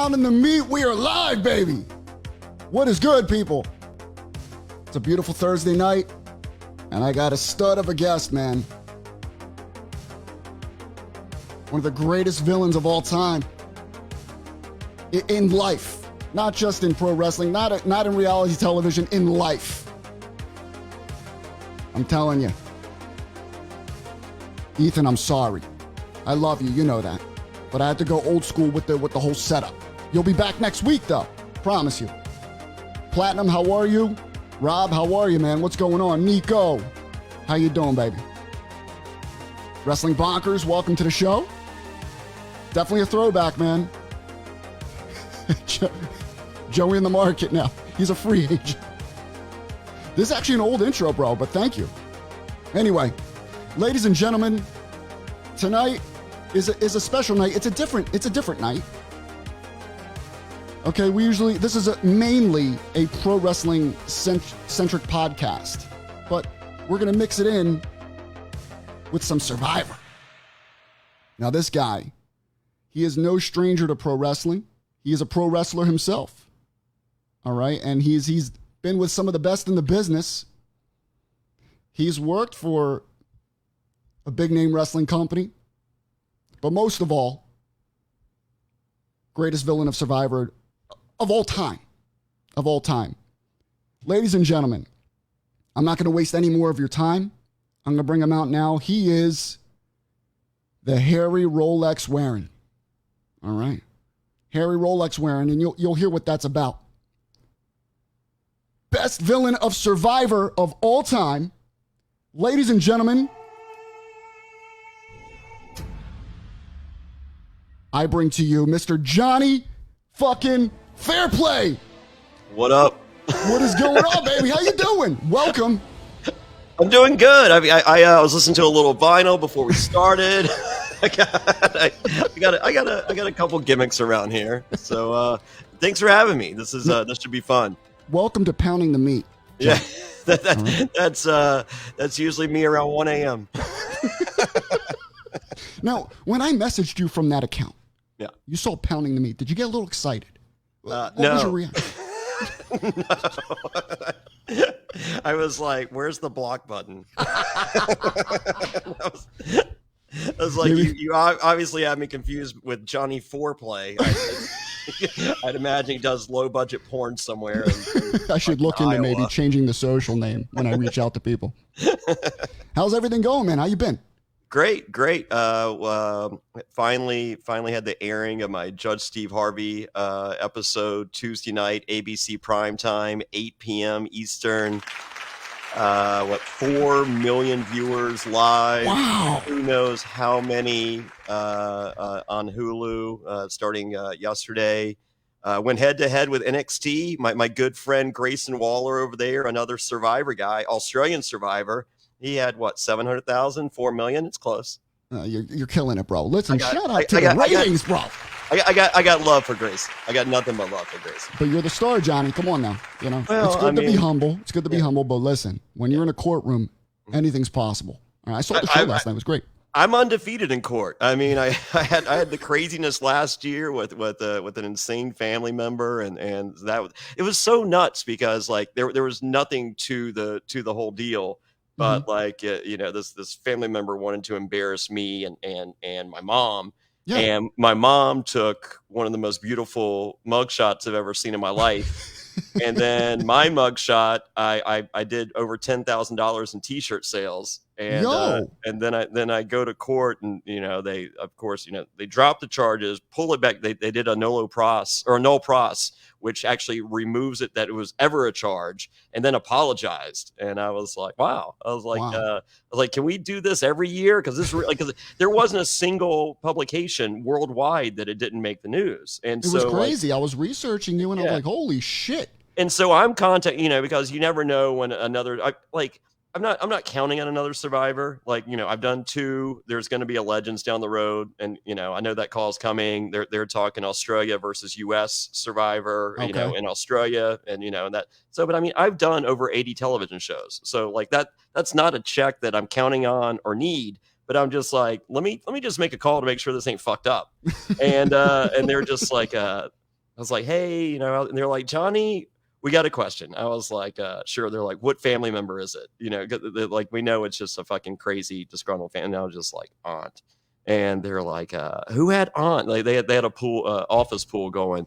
Pounding the Meat. We are live, baby. What is good, people? It's a beautiful Thursday night, and I got a stud of a guest, man. One of the greatest villains of all time. In life. Not just in pro wrestling, not in reality television, in life. I'm telling you. Ethan, I'm sorry. I love you, you know that. But I had to go old school with the whole setup. You'll be back next week, though. Promise you. Platinum, how are you? Rob, how are you, man? What's going on? Nico, how you doing, baby? Wrestling Bonkers, welcome to the show. Definitely a throwback, man. Joey in the market now. He's a free agent. This is actually an old intro, bro, but thank you. Anyway, ladies and gentlemen, tonight is a special night. It's a different night. Okay, this is mainly a pro wrestling centric podcast, but we're gonna mix it in with some Survivor. Now, this guy, he is no stranger to pro wrestling. He is a pro wrestler himself. All right, and he's been with some of the best in the business. He's worked for a big name wrestling company, but most of all, greatest villain of Survivor of all time. Of all time. Ladies and gentlemen, I'm not going to waste any more of your time. I'm going to bring him out now. He is the hairy Rolex wearing. All right. Hairy Rolex wearing, and you'll hear what that's about. Best villain of Survivor of all time. Ladies and gentlemen, I bring to you Mr. Jonny fucking Fairplay. What up? What is going on, baby? How you doing? Welcome. I'm doing good. I was listening to a little vinyl before we started. I got a couple gimmicks around here. So thanks for having me. This should be fun. Welcome to Pounding the Meat. Yeah, that's usually me around 1 a.m. Now, when I messaged you from that account, yeah, you saw Pounding the Meat. Did you get a little excited? What no. was your reaction? No. I was like, "Where's the block button?" I was like, you obviously had me confused with Jonny Fairplay. I'd imagine he does low budget porn somewhere. I should look into Iowa. Maybe changing the social name when I reach out to people. How's everything going, man? How you been? Great. Finally had the airing of my Judge Steve Harvey episode Tuesday night, ABC primetime, 8 p.m. Eastern. 4 million viewers live. Wow. Who knows how many on Hulu starting yesterday. Went head to head with NXT. My good friend Grayson Waller over there, another Survivor guy, Australian Survivor. He had 700,000, 4 million. It's close. You're killing it, bro. Listen, shout out to the ratings, bro. I got love for Grace. I got nothing but love for Grace. But you're the star, Jonny. Come on now. You know, well, it's good to be humble. It's good to be humble. But listen, when you're in a courtroom, anything's possible. All right, I saw the show last night. It was great. I'm undefeated in court. I mean, I had the craziness last year with an insane family member, and it was so nuts because like there was nothing to the whole deal. But this family member wanted to embarrass me and my mom. Yeah. And my mom took one of the most beautiful mugshots I've ever seen in my life. And then my mugshot, I did over $10,000 in T-shirt sales. And then I go to court, and they drop the charges, pull it back. They did a null pros, which actually removes it that it was ever a charge, and then apologized. And I was like, wow. I was like, can we do this every year? Because there wasn't a single publication worldwide that it didn't make the news. And it was crazy. I was researching you, and I was like, holy shit. And so I'm contacting, because you never know when I'm not counting on another Survivor. I've done 2. There's going to be a Legends down the road, and I know that call's coming. They're talking Australia versus US Survivor, okay. In Australia, and and that. So, but I mean, I've done over 80 television shows, so that's not a check that I'm counting on or need. But I'm just like, let me just make a call to make sure this ain't fucked up, and they're just like, was like, hey, you know, and they're like, Johnny, we got a question. I was like, sure. They're like, what family member is it? You know, like, we know it's just a fucking crazy disgruntled fan. And I was just like, aunt. And they're like, who had aunt? Like they had a pool, office pool going.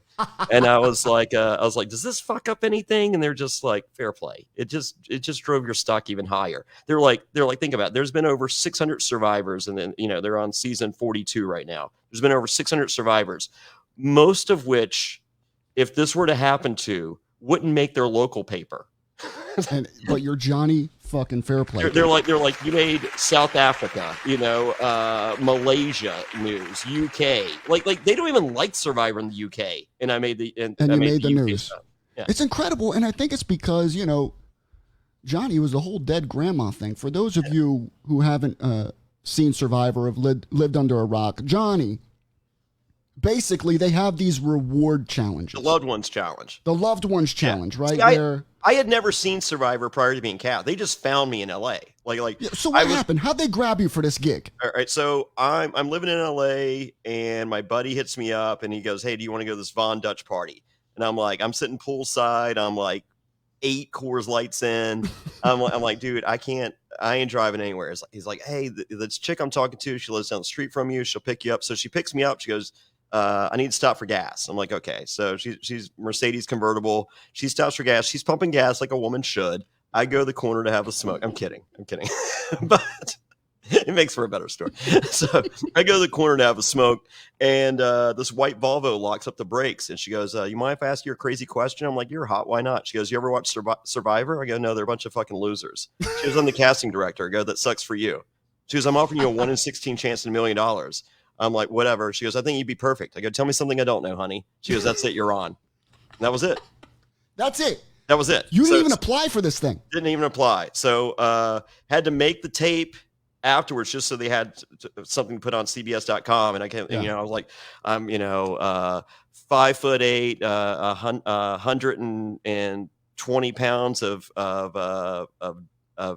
And I was like, does this fuck up anything? And they're just like, fair play. It just drove your stock even higher. They're like, think about it. There's been over 600 survivors. And then, you know, they're on season 42 right now. There's been over 600 survivors, most of which, if this were to happen to, wouldn't make their local paper. But you're Jonny fucking Fairplay. They're like, you made South Africa, you know, Malaysia news, UK. Like they don't even like Survivor in the UK, and I made the and you made the UK news. Stuff. Yeah. It's incredible, and I think it's because, you know, Johnny was the whole dead grandma thing. For those of you who haven't seen Survivor, have lived under a rock, Johnny. Basically, they have these reward challenges. The loved ones challenge. The loved ones challenge, right? See, I had never seen Survivor prior to being cast. They just found me in LA. So what happened? How'd they grab you for this gig? All right, so I'm living in LA, and my buddy hits me up, and he goes, "Hey, do you want to go to this Von Dutch party?" And I'm like, I'm sitting poolside. I'm like 8 Coors Lights in. I'm like, dude, I ain't driving anywhere. He's like, hey, this chick I'm talking to, she lives down the street from you. She'll pick you up. So she picks me up. She goes, I need to stop for gas. I'm like, okay. So she's Mercedes convertible. She stops for gas. She's pumping gas like a woman should. I go to the corner to have a smoke. I'm kidding. But it makes for a better story. So I go to the corner to have a smoke, and this white Volvo locks up the brakes, and she goes, you mind if I ask you a crazy question? I'm like, you're hot. Why not? She goes, you ever watch Survivor? I go, no, they're a bunch of fucking losers. She goes, I'm the casting director. I go, that sucks for you. She goes, I'm offering you a 1 in 16 chance at $1 million. I'm like, whatever. She goes, I think you'd be perfect. I go, tell me something I don't know, honey. She goes, that's it. You're on. And that was it. That's it. That was it. You didn't even apply for this thing. Didn't even apply. So had to make the tape afterwards just so they had something put on CBS.com. And I can't, you know, I was like, I'm, 5'8", 120 pounds of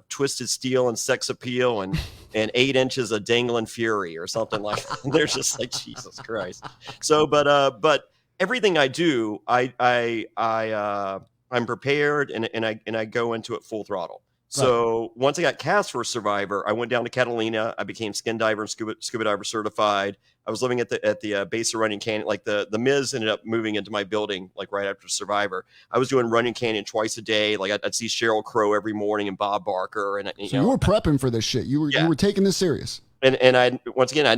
twisted steel and sex appeal and 8 inches of dangling fury or something like that. They're just like, Jesus Christ. So, but everything I do, I'm prepared and I go into it full throttle. So once I got cast for Survivor, I went down to Catalina. I became skin diver and scuba diver certified. I was living at the base of Runyon Canyon. Like the Miz ended up moving into my building like right after Survivor. I was doing Runyon Canyon twice a day. Like I'd see Sheryl Crow every morning and Bob Barker. And you were prepping for this shit. You were taking this serious. And I'd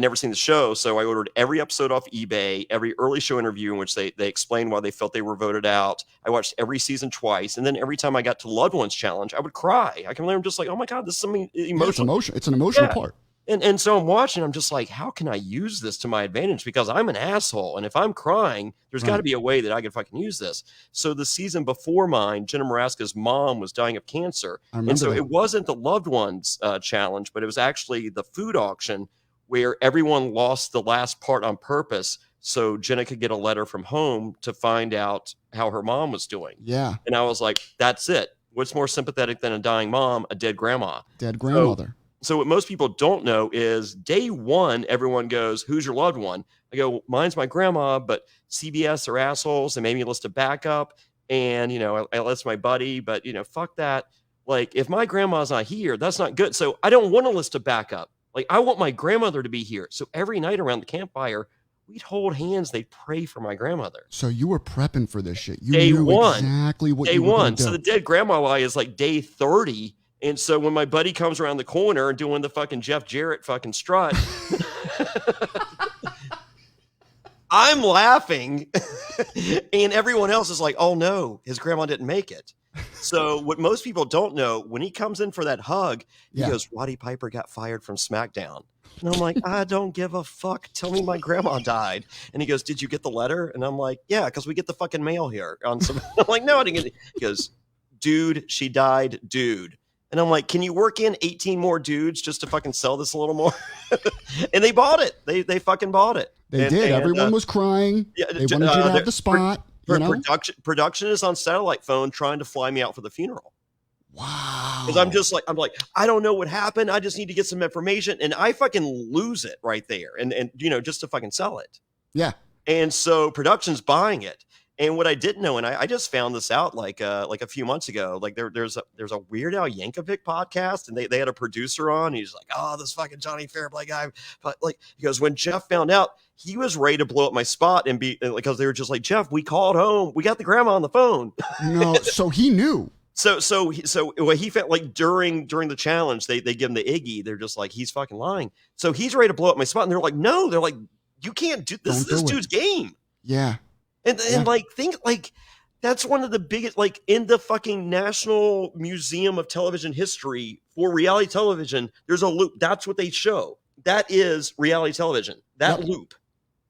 never seen the show, so I ordered every episode off eBay, every early show interview in which they explained why they felt they were voted out. I watched every season twice, and then every time I got to Loved Ones Challenge, I would cry. I can remember just like, oh my God, this is something emotional. It's an emotional part. And so I'm watching, I'm just like, how can I use this to my advantage? Because I'm an asshole. And if I'm crying, there's got to be a way that I can fucking use this. So the season before mine, Jenna Maraska's mom was dying of cancer. And so it wasn't the Loved Ones challenge, but it was actually the food auction where everyone lost the last part on purpose. So Jenna could get a letter from home to find out how her mom was doing. Yeah. And I was like, that's it. What's more sympathetic than a dying mom? A dead grandma. Dead grandmother. So what most people don't know is day one, everyone goes, who's your loved one? I go, mine's my grandma, but CBS are assholes. They made me list a backup. And, I list my buddy, but, fuck that. Like, if my grandma's not here, that's not good. So I don't want to list a backup. Like, I want my grandmother to be here. So every night around the campfire, we'd hold hands. They'd pray for my grandmother. So you were prepping for this shit. You knew exactly what you were going to do. So the dead grandma lie is like day 30. And so when my buddy comes around the corner and doing the fucking Jeff Jarrett fucking strut, I'm laughing and everyone else is like, oh no, his grandma didn't make it. So what most people don't know, when he comes in for that hug, he goes, Roddy Piper got fired from SmackDown. And I'm like, I don't give a fuck. Tell me my grandma died. And he goes, did you get the letter? And I'm like, yeah, because we get the fucking mail here. I'm like, no, I didn't get it. He goes, dude, she died, dude. And I'm like, can you work in 18 more dudes just to fucking sell this a little more? And they bought it. They fucking bought it. They did. Everyone was crying. Yeah, they wanted you to have the spot. Production is on satellite phone trying to fly me out for the funeral. Wow. Because I'm like, I don't know what happened. I just need to get some information. And I fucking lose it right there. And just to fucking sell it. Yeah. And so production's buying it. And what I didn't know, and I just found this out like a few months ago, like there's a Weird Al Yankovic podcast, and they had a producer on. He's like, oh, this fucking Jonny Fairplay guy. But like, he goes, when Jeff found out, he was ready to blow up my spot and be because they were just like, Jeff, we called home, we got the grandma on the phone. No, so he knew. So what he felt like during the challenge, they give him the Iggy. They're just like, he's fucking lying. So he's ready to blow up my spot, and they're like, no, they're like, you can't do this. This dude's game. Yeah. And like, think like that's one of the biggest, like in the fucking National Museum of Television History for reality television, there's a loop. That's what they show. That is reality television. That loop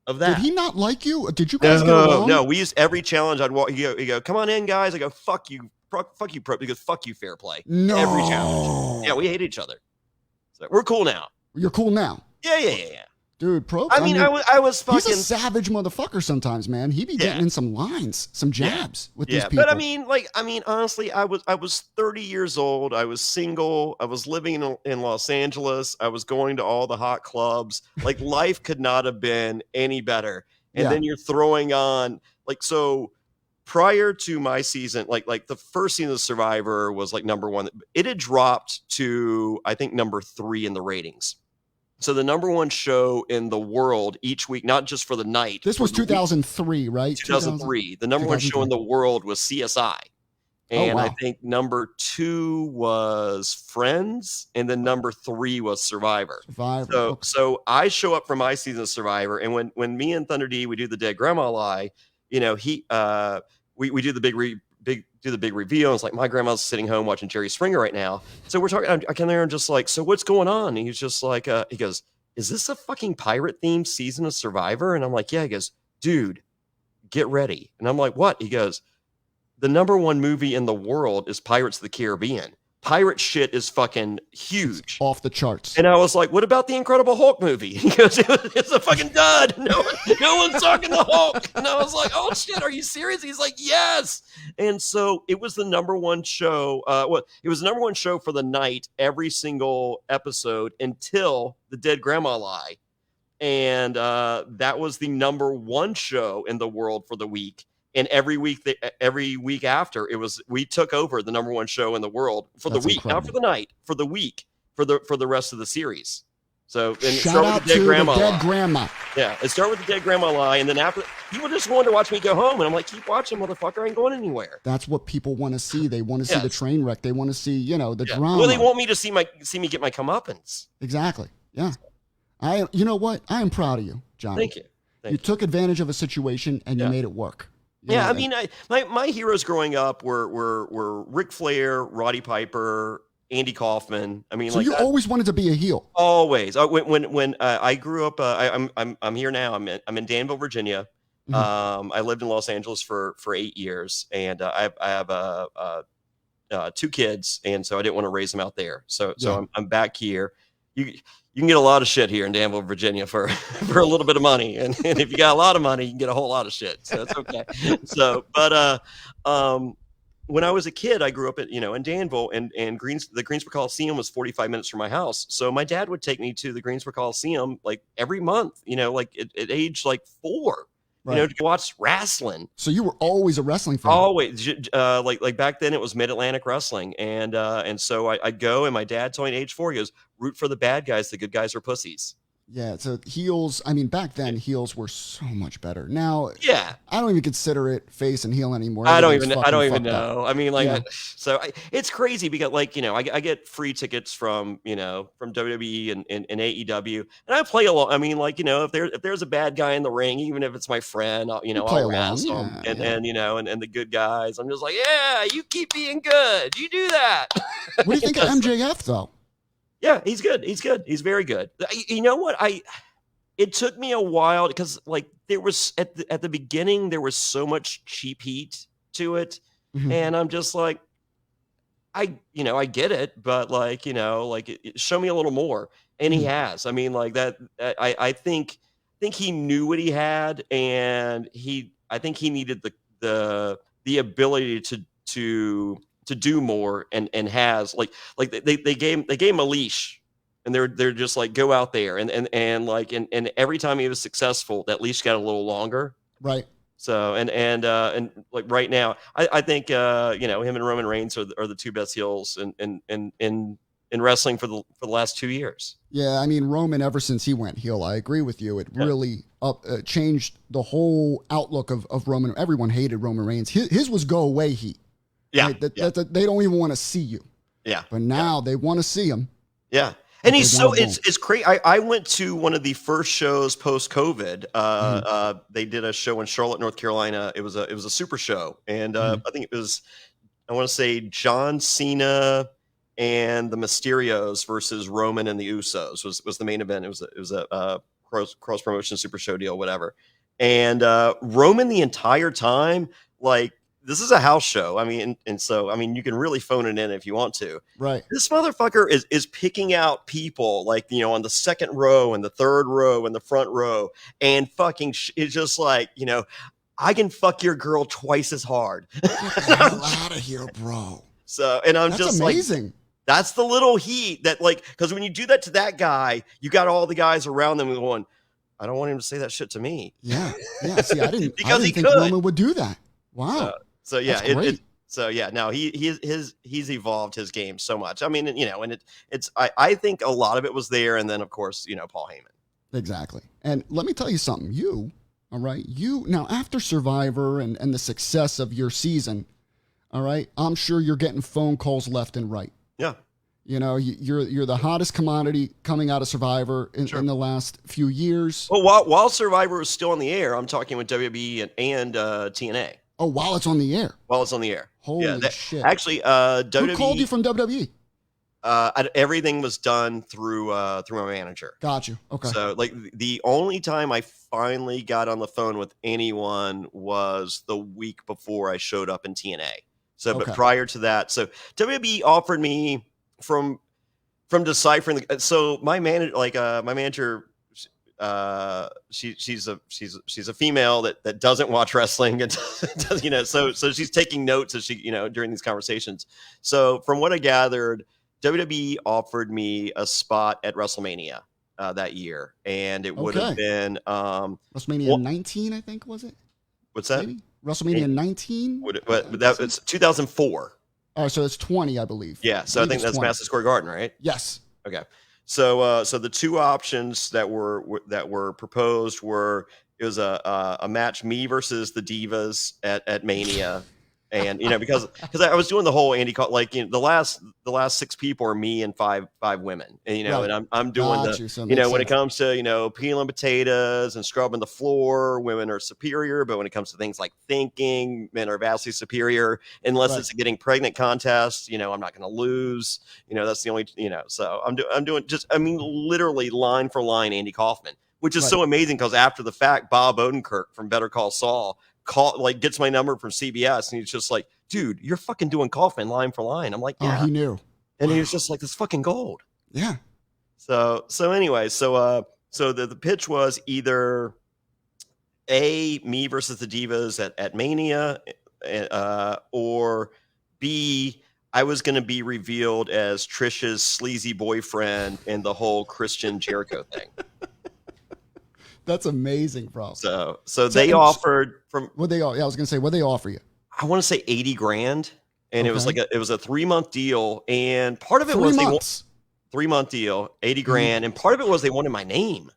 of that. Did he not like you? Did you guys get along? No, we used every challenge. I'd walk. You go, come on in, guys. I go, fuck you, pro. He goes, fuck you, Fairplay. No. Every challenge. Yeah, we hate each other. So we're cool now. You're cool now. Yeah. Dude, Pro. I mean, I was fucking. He's a savage motherfucker sometimes, man. He be getting in some lines, some jabs with these people. But I mean, honestly, I was 30 years old. I was single. I was living in Los Angeles. I was going to all the hot clubs. Like, life could not have been any better. And then you're throwing on so. Prior to my season, like the first season of Survivor was like number 1. It had dropped to, I think, number 3 in the ratings. So the number 1 show in the world each week, not just for the night. This was 2003, right? 2003. The number 1 show in the world was CSI. And I think number 2 was Friends. And then number 3 was Survivor. So I show up for my season of Survivor. And when me and Thunder D, we do the Dead Grandma Lie, we do the big reveal. It's like, my grandma's sitting home watching Jerry Springer right now. So we're talking, I come there and just like, so what's going on? And he's just like, he goes, is this a fucking pirate themed season of Survivor? And I'm like, yeah. He goes, dude, get ready. And I'm like, what? He goes, the number 1 movie in the world is Pirates of the Caribbean. Pirate shit is fucking huge. It's off the charts. And I was like, what about the Incredible Hulk movie? He goes, it's a fucking dud. No one's talking the Hulk. And I was like, oh shit, are you serious? He's like, yes. And so it was the number 1 show. It was the number 1 show for the night, every single episode until the Dead Grandma Lie. And that was the number 1 show in the world for the week. And every week after, we took over the number 1 show in the world for the week, not for the night, for the week, for the rest of the series. So then shout out to the Dead Grandma. Yeah, it started with the Dead Grandma Lie, and then after, people just wanted to watch me go home, and I'm like, keep watching, motherfucker, I ain't going anywhere. That's what people want to see. They want to see the train wreck. They want to see, the drama. Well, they want me to see me get my comeuppance. Exactly. Yeah. You know what? I am proud of you, Johnny. Thank you. You took advantage of a situation and you made it work. I mean, my heroes growing up were Ric Flair, Roddy Piper, Andy Kaufman. I mean, so you always wanted to be a heel. Always. When I grew up, I'm here now. I'm in Danville, Virginia. Mm-hmm. I lived in Los Angeles for 8 years, and I have 2 kids, and so I didn't want to raise them out there. So I'm back here. You can get a lot of shit here in Danville, Virginia for a little bit of money. And if you got a lot of money, you can get a whole lot of shit. So that's okay. When I was a kid, I grew up in Danville, and the Greensboro Coliseum was 45 minutes from my house. So my dad would take me to the Greensboro Coliseum like every month, like at age like 4. Right. To watch wrestling. So you were always a wrestling fan. Always, like back then it was Mid-Atlantic Wrestling, and so I'd go, and my dad told me at age 4, he goes, root for the bad guys, the good guys are pussies. Yeah, so heels, I mean, back then heels were so much better. Now, yeah, I don't even consider it face and heel anymore. I don't even know. I mean, it's crazy because I get free tickets from WWE and AEW, and I play along. I mean, if there's a bad guy in the ring, even if it's my friend, I'll wrestle him, and the good guys, I'm just like, yeah, you keep being good. You do that. What do you think of MJF though? Yeah, he's good. He's very good. You know what? It took me a while because there was at the beginning there was so much cheap heat to it, and I'm just like, I get it, but show me a little more, and he has. I mean, that. I think he knew what he had, and I think he needed the ability to do more, and has they gave him a leash, and they're just like, go out there, and every time he was successful, that leash got a little longer, right? So and like right now, I think him and Roman Reigns are the two best heels in wrestling for the last 2 years. Yeah, I mean, Roman, ever since he went heel, I agree with you. It Yeah. really changed the whole outlook of Roman. Everyone hated Roman Reigns. His was go away heat. Yeah, Right? yeah. They don't even want to see you. Yeah. But now they want to see him. Yeah. But And they he's so want a bump. it's crazy. I went to one of the first shows post COVID. They did a show in Charlotte, North Carolina. It was a super show, and I think it was, I want to say, John Cena and the Mysterios versus Roman and the Usos was the main event. It was a cross promotion super show deal, whatever. And Roman the entire time, like, this is a house show. I mean, and so I mean, you can really phone it in if you want to. Right. This motherfucker is picking out people, like, on the second row and the third row and the front row, and fucking it's just like, I can fuck your girl twice as hard. Get the hell out of here, bro. So, and I'm That's just amazing. like, that's the little heat that, like, because when you do that to that guy, you got all the guys around them going, I don't want him to say that shit to me. Yeah. Yeah. See, I didn't Because he think could. Roman would do that. Wow. So yeah, That's great. no, he's evolved his game so much. I mean, and I think a lot of it was there, and then of course, Paul Heyman. Exactly. And let me tell you something. All right, now after Survivor and the success of your season, all right, I'm sure you're getting phone calls left and right. Yeah. You're the hottest commodity coming out of Survivor in the last few years. Well, while Survivor was still on the air, I'm talking with WWE and TNA. Oh, while it's on the air. While it's on the air. Holy shit. Actually, WWE. Who called you from WWE? Everything was done through my manager. Got you. Okay. So, like, the only time I finally got on the phone with anyone was the week before I showed up in TNA. So, but prior to that, so WWE offered me from deciphering. So my manager, she's a female that doesn't watch wrestling and does, so she's taking notes as she, during these conversations. So from what I gathered, WWE offered me a spot at WrestleMania that year, and it would have been WrestleMania 19, I think, was it? What's that? Maybe? WrestleMania 19? That was 2004. Oh, so it's 20, I believe. Yeah, so I think that's 20. Madison Square Garden, right? Yes. Okay. So the two options that were proposed were, it was a match, me versus the Divas at Mania. And because I was doing the whole Andy call, like, the last 6 people are me and five women, and Right. and I'm doing when it comes to peeling potatoes and scrubbing the floor, women are superior, but when it comes to things like thinking, men are vastly superior. Unless it's a getting pregnant contest, I'm not going to lose. That's the only So I'm doing literally line for line Andy Kaufman, which is so amazing because after the fact, Bob Odenkirk from Better Call Saul gets my number from CBS, and he's just like, dude, you're fucking doing Kaufman line for line. I'm like, yeah. Oh, he knew. And he was just like, this fucking gold. Yeah. So anyway, so the pitch was either A, me versus the Divas at Mania, or B, I was going to be revealed as Trish's sleazy boyfriend in the whole Christian Jericho thing. That's amazing, bro. So they offered from what they. I was gonna say, what they offer you? I want to say $80,000, and it was a 3-month deal, and part of it was 3-month deal, $80,000, and part of it was they wanted my name.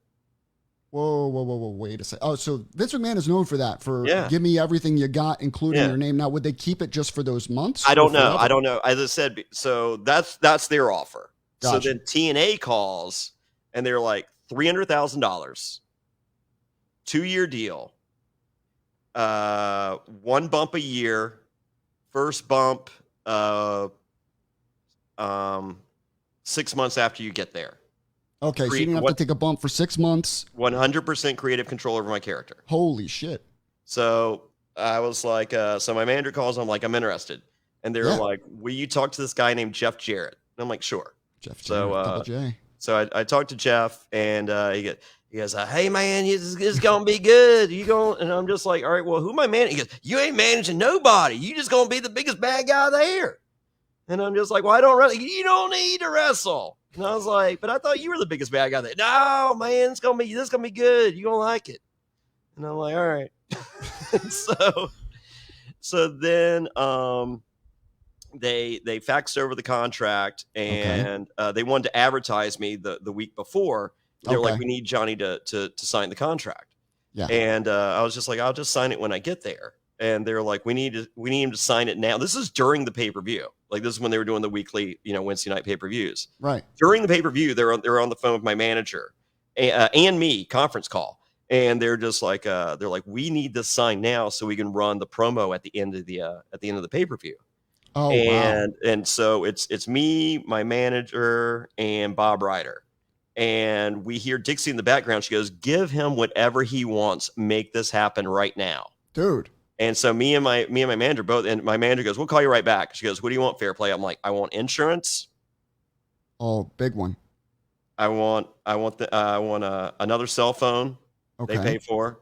Whoa, wait a second. Oh, so Vince McMahon is known for that. Yeah. Give me everything you got, including your name. Now, would they keep it just for those months? I don't know. As I said, so that's their offer. Gotcha. So then TNA calls, and they're like, $300,000. 2-year deal, 1 bump a year, first bump 6 months after you get there. Okay, so you didn't have to take a bump for 6 months. 100% creative control over my character. Holy shit. So I was like, so my manager calls, I'm like, I'm interested. And they're like, will you talk to this guy named Jeff Jarrett? And I'm like, sure. Jeff Jarrett, Double J. So I talked to Jeff, and he goes, hey, man, it's going to be good. And I'm just like, all right, well, who am I managing? He goes, you ain't managing nobody. You just going to be the biggest bad guy there. And I'm just like, well, I don't wrestle. You don't need to wrestle. And I was like, but I thought you were the biggest bad guy there. No, man, this is going to be good. You're going to like it. And I'm like, all right. so then they faxed over the contract, and they wanted to advertise me the week before. They're like, we need Johnny to sign the contract. Yeah. And I was just like, I'll just sign it when I get there. And they're like, we need him to sign it now. This is during the pay-per-view. Like, this is when they were doing the weekly, Wednesday night pay-per-views. Right. During the pay-per-view, they're on the phone with my manager and me, conference call. And they're just like, they're like, we need this signed now so we can run the promo at the end of the pay-per-view. Oh, wow. wow. And so it's me, my manager, and Bob Ryder. And we hear Dixie in the background. She goes, give him whatever he wants. Make this happen right now. Dude. And so me and my manager both, and my manager goes, we'll call you right back. She goes, what do you want, Fairplay? I'm like, I want insurance. Oh, big one. I want another cell phone. Okay. They pay for.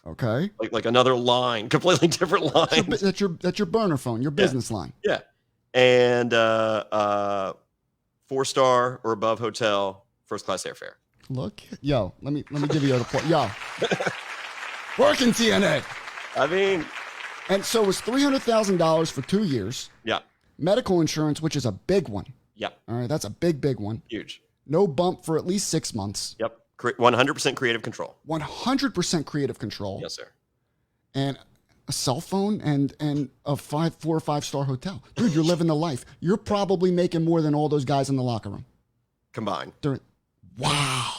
Okay. Like another line, completely different line. That's your burner phone, your business line. Yeah. And 4-star or above hotel, first class airfare. Look, yo, let me give you a report. Yo. Working TNA. I mean, and so it was $300,000 for 2 years. Yeah. Medical insurance, which is a big one. Yeah. All right, that's a big one. Huge. No bump for at least 6 months. Yep. 100% creative control. 100% creative control. Yes, sir. And a cell phone and a 4 or 5-star hotel. Dude, you're living the life. You're probably making more than all those guys in the locker room combined. Wow.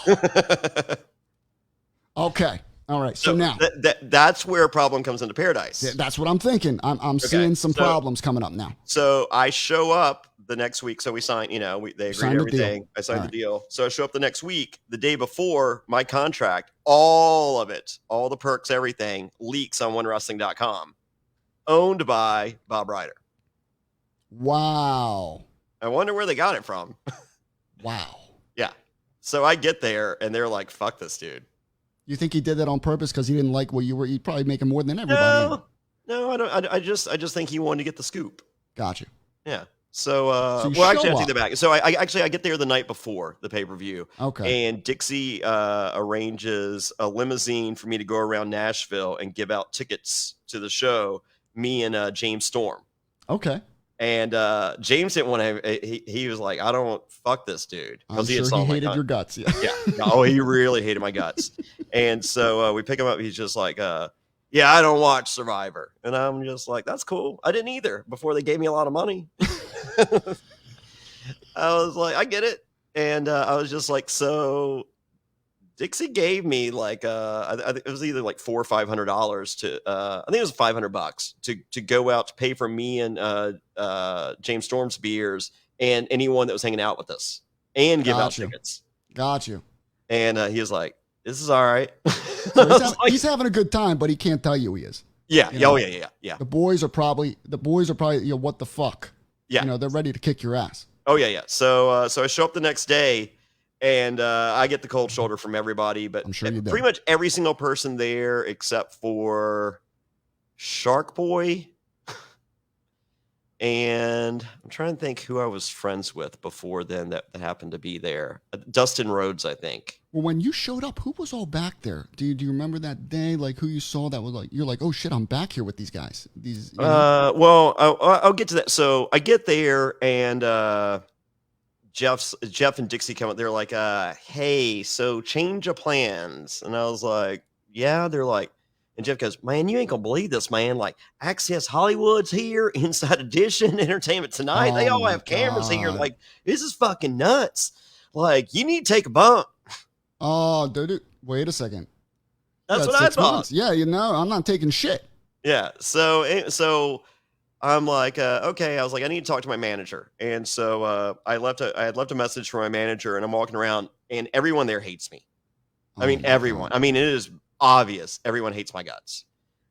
Okay. All right. So now that's where a problem comes into paradise. Yeah, that's what I'm thinking. I'm seeing some problems coming up now. So I show up the next week. So we signed, they agreed to everything. I signed the deal. So I show up the next week. The day before, my contract, all of it, all the perks, everything leaks on OneWrestling.com, owned by Bob Ryder. Wow. I wonder where they got it from. Wow. Yeah. So I get there and they're like, fuck this dude. You think he did that on purpose because he didn't like what you were? He'd probably making more than everybody. No, I don't. I just think he wanted to get the scoop. Got you. Yeah. So, actually, I take that back. So I get there the night before the pay-per-view. Okay. And Dixie arranges a limousine for me to go around Nashville and give out tickets to the show. Me and James Storm. Okay. And James didn't want to. He was like, I don't fuck this dude because he hated your guts. Yeah. Oh, he really hated my guts. And so we pick him up. He's just like, yeah, I don't watch Survivor. And I'm just like, that's cool. I didn't either before they gave me a lot of money. I was like, I get it. And I was just like, so Dixie gave me like it was either like $400 or $500 to I think it was $500 to go out to pay for me and James Storm's beers and anyone that was hanging out with us and give out tickets. Got you. And he was like, "This is all right." So he's having a good time, but he can't tell you he is. Yeah. Yeah. The boys are probably what the fuck. Yeah. They're ready to kick your ass. Oh yeah. So I show up the next day. And I get the cold shoulder from everybody, but I'm sure you did. Pretty much every single person there except for Shark Boy. And I'm trying to think who I was friends with before then that happened to be there. Dustin Rhodes, I think. Well, when you showed up, who was all back there? Do you remember that day? Like who you saw that was like, you're like, oh shit, I'm back here with these guys. Well, I'll get to that. So I get there and Jeff and Dixie come up. They're like, hey, so change of plans. And I was like, yeah. They're like, and Jeff goes, man, you ain't gonna believe this, man. Like Access Hollywood's here, Inside Edition, Entertainment Tonight. They all have cameras here. Like, this is fucking nuts. Like, you need to take a bump. Oh, dude, wait a second. That's what I thought. Months. Yeah, I'm not taking shit. Yeah. So I'm like, okay. I was like, I need to talk to my manager. And so I had left a message for my manager, and I'm walking around, and everyone there hates me. I mean, everyone. I mean, it is obvious. Everyone hates my guts.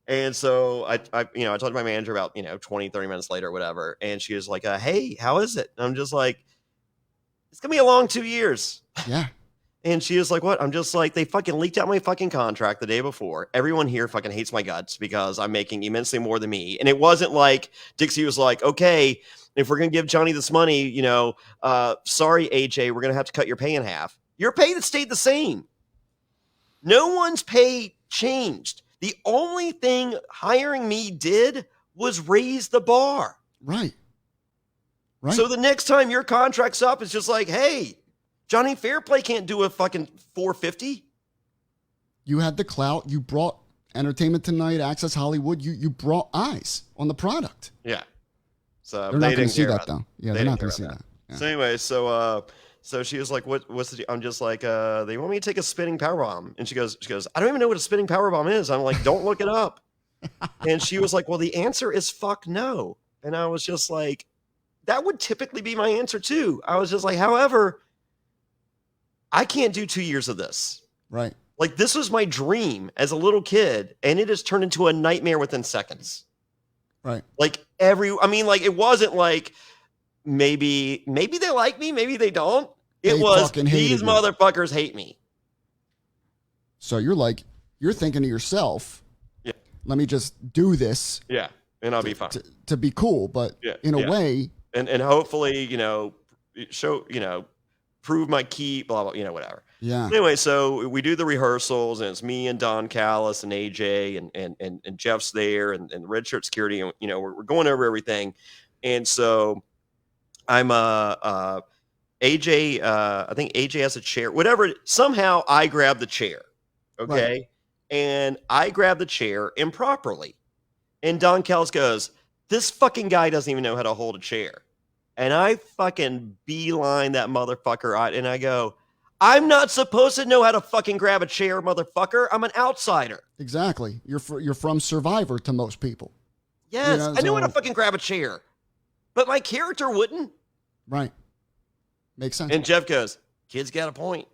And so I talked to my manager about, 20, 30 minutes later or whatever. And she was like, hey, how is it? And I'm just like, it's going to be a long 2 years. Yeah. And she was like, what? I'm just like, they fucking leaked out my fucking contract the day before. Everyone here fucking hates my guts because I'm making immensely more than me. And it wasn't like Dixie was like, okay, if we're going to give Johnny this money, sorry, AJ, we're going to have to cut your pay in half. Your pay that stayed the same. No one's pay changed. The only thing hiring me did was raise the bar. Right. Right. So the next time your contract's up, it's just like, hey, Jonny Fairplay can't do a fucking 450. You had the clout. You brought Entertainment Tonight, Access Hollywood. You brought eyes on the product. Yeah. So they're not going to see that, though. Yeah, they're not going to see that. Yeah. So anyway, so she was like, what's the, I'm just like, they want me to take a spinning powerbomb. And she goes, I don't even know what a spinning powerbomb is. I'm like, don't look it up. And she was like, well, the answer is fuck no. And I was just like, that would typically be my answer too. I was just like, however, I can't do 2 years of this. Right. Like, this was my dream as a little kid, and it has turned into a nightmare within seconds. Right. Like it wasn't like maybe they like me, maybe they don't. It was these motherfuckers hate me. So you're thinking to yourself, yeah, let me just do this. Yeah. And I'll be fine. To be cool, but in a way. And hopefully, show, prove my key, blah, blah, whatever. Yeah. Anyway, so we do the rehearsals, and it's me and Don Callis and AJ and Jeff's there and the red shirt security. And, we're going over everything. And so I'm, AJ, I think AJ has a chair, whatever. Somehow I grab the chair. Okay. Right. And I grab the chair improperly. And Don Callis goes, this fucking guy doesn't even know how to hold a chair. And I fucking beeline that motherfucker out, and I go, I'm not supposed to know how to fucking grab a chair, motherfucker. I'm an outsider. Exactly. You're from Survivor to most people. Yes, I know how to fucking grab a chair, but my character wouldn't. Right. Makes sense. And Jeff goes, kid's got a point.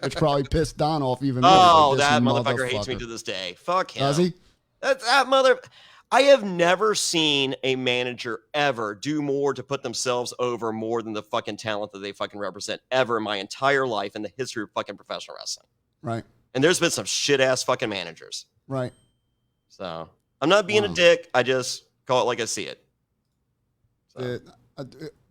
Which probably pissed Don off even more. Oh, that motherfucker hates me to this day. Fuck him. Does he? That mother... I have never seen a manager ever do more to put themselves over more than the fucking talent that they fucking represent ever in my entire life in the history of fucking professional wrestling. Right. And there's been some shit ass fucking managers. Right. So I'm not being a dick. I just call it like I see it. So.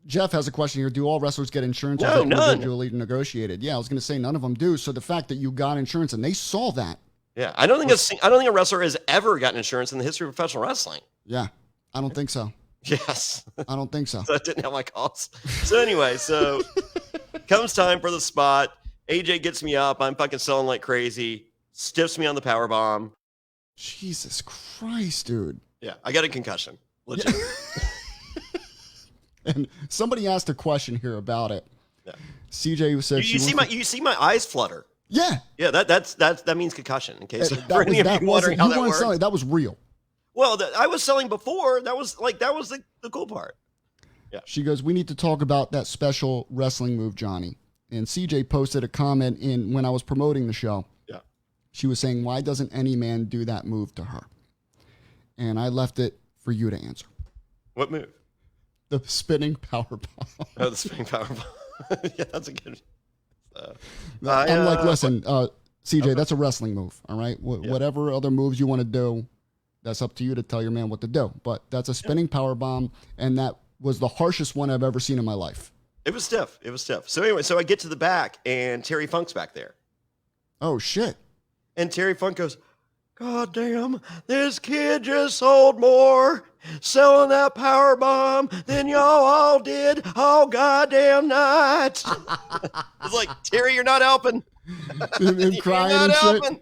Jeff has a question here. Do all wrestlers get insurance? No, none. Individually negotiated. Yeah, I was going to say none of them do. So the fact that you got insurance and they saw that. Yeah, I don't think a wrestler has ever gotten insurance in the history of professional wrestling. Yeah, I don't think so. Yes. I don't think so. So I didn't have my calls. So anyway, comes time for the spot. AJ gets me up. I'm fucking selling like crazy. Stiffs me on the power bomb. Jesus Christ, dude. Yeah, I got a concussion. Legit. Yeah. And somebody asked a question here about it. Yeah. CJ said you see my eyes flutter. Yeah. Yeah, that means concussion, in case that was real. Well, I was selling before. That was the cool part. Yeah. She goes, we need to talk about that special wrestling move, Johnny. And CJ posted a comment when I was promoting the show. Yeah. She was saying, why doesn't any man do that move to her? And I left it for you to answer. What move? The spinning power bomb. Oh, the spinning power bomb. Yeah, that's a good. I'm like, listen, CJ, that's a wrestling move. All right, whatever other moves you want to do, that's up to you to tell your man what to do. But that's a spinning power bomb, and that was the harshest one I've ever seen in my life. It was stiff. So anyway, I get to the back, and Terry Funk's back there. Oh shit! And Terry Funk goes, God damn, this kid just sold more selling that power bomb than y'all all did all goddamn night. It's like, Terry, you're not helping. And crying and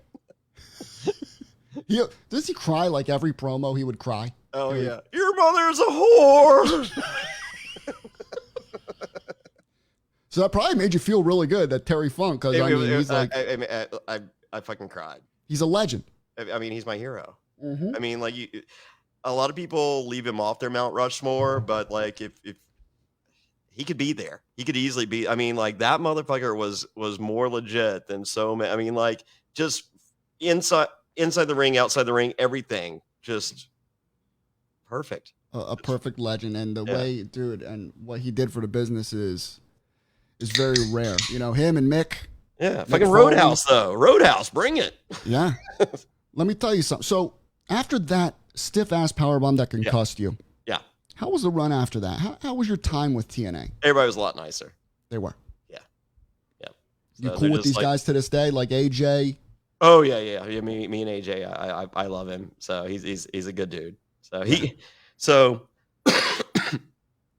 shit. Does he cry like every promo he would cry? Oh, yeah. Your mother's a whore. So that probably made you feel really good, that Terry Funk, because he's like... I fucking cried. He's a legend. I mean, he's my hero. Mm-hmm. I mean, like, a lot of people leave him off their Mount Rushmore, but like, if he could be there, he could easily be. I mean, like, that motherfucker was more legit than so many. I mean, like, just inside the ring, outside the ring, everything, just perfect. A perfect legend, and the way, dude, and what he did for the business is very rare. You know, him and Mick. Yeah, fucking Roadhouse though. Roadhouse, bring it. Yeah. Let me tell you something. So after that stiff-ass powerbomb that concussed you. Yeah. How was the run after that? How was your time with TNA? Everybody was a lot nicer. They were. Yeah. Yeah. You cool with these guys to this day? Like AJ? Oh yeah. Me and AJ, I love him. So he's a good dude. So so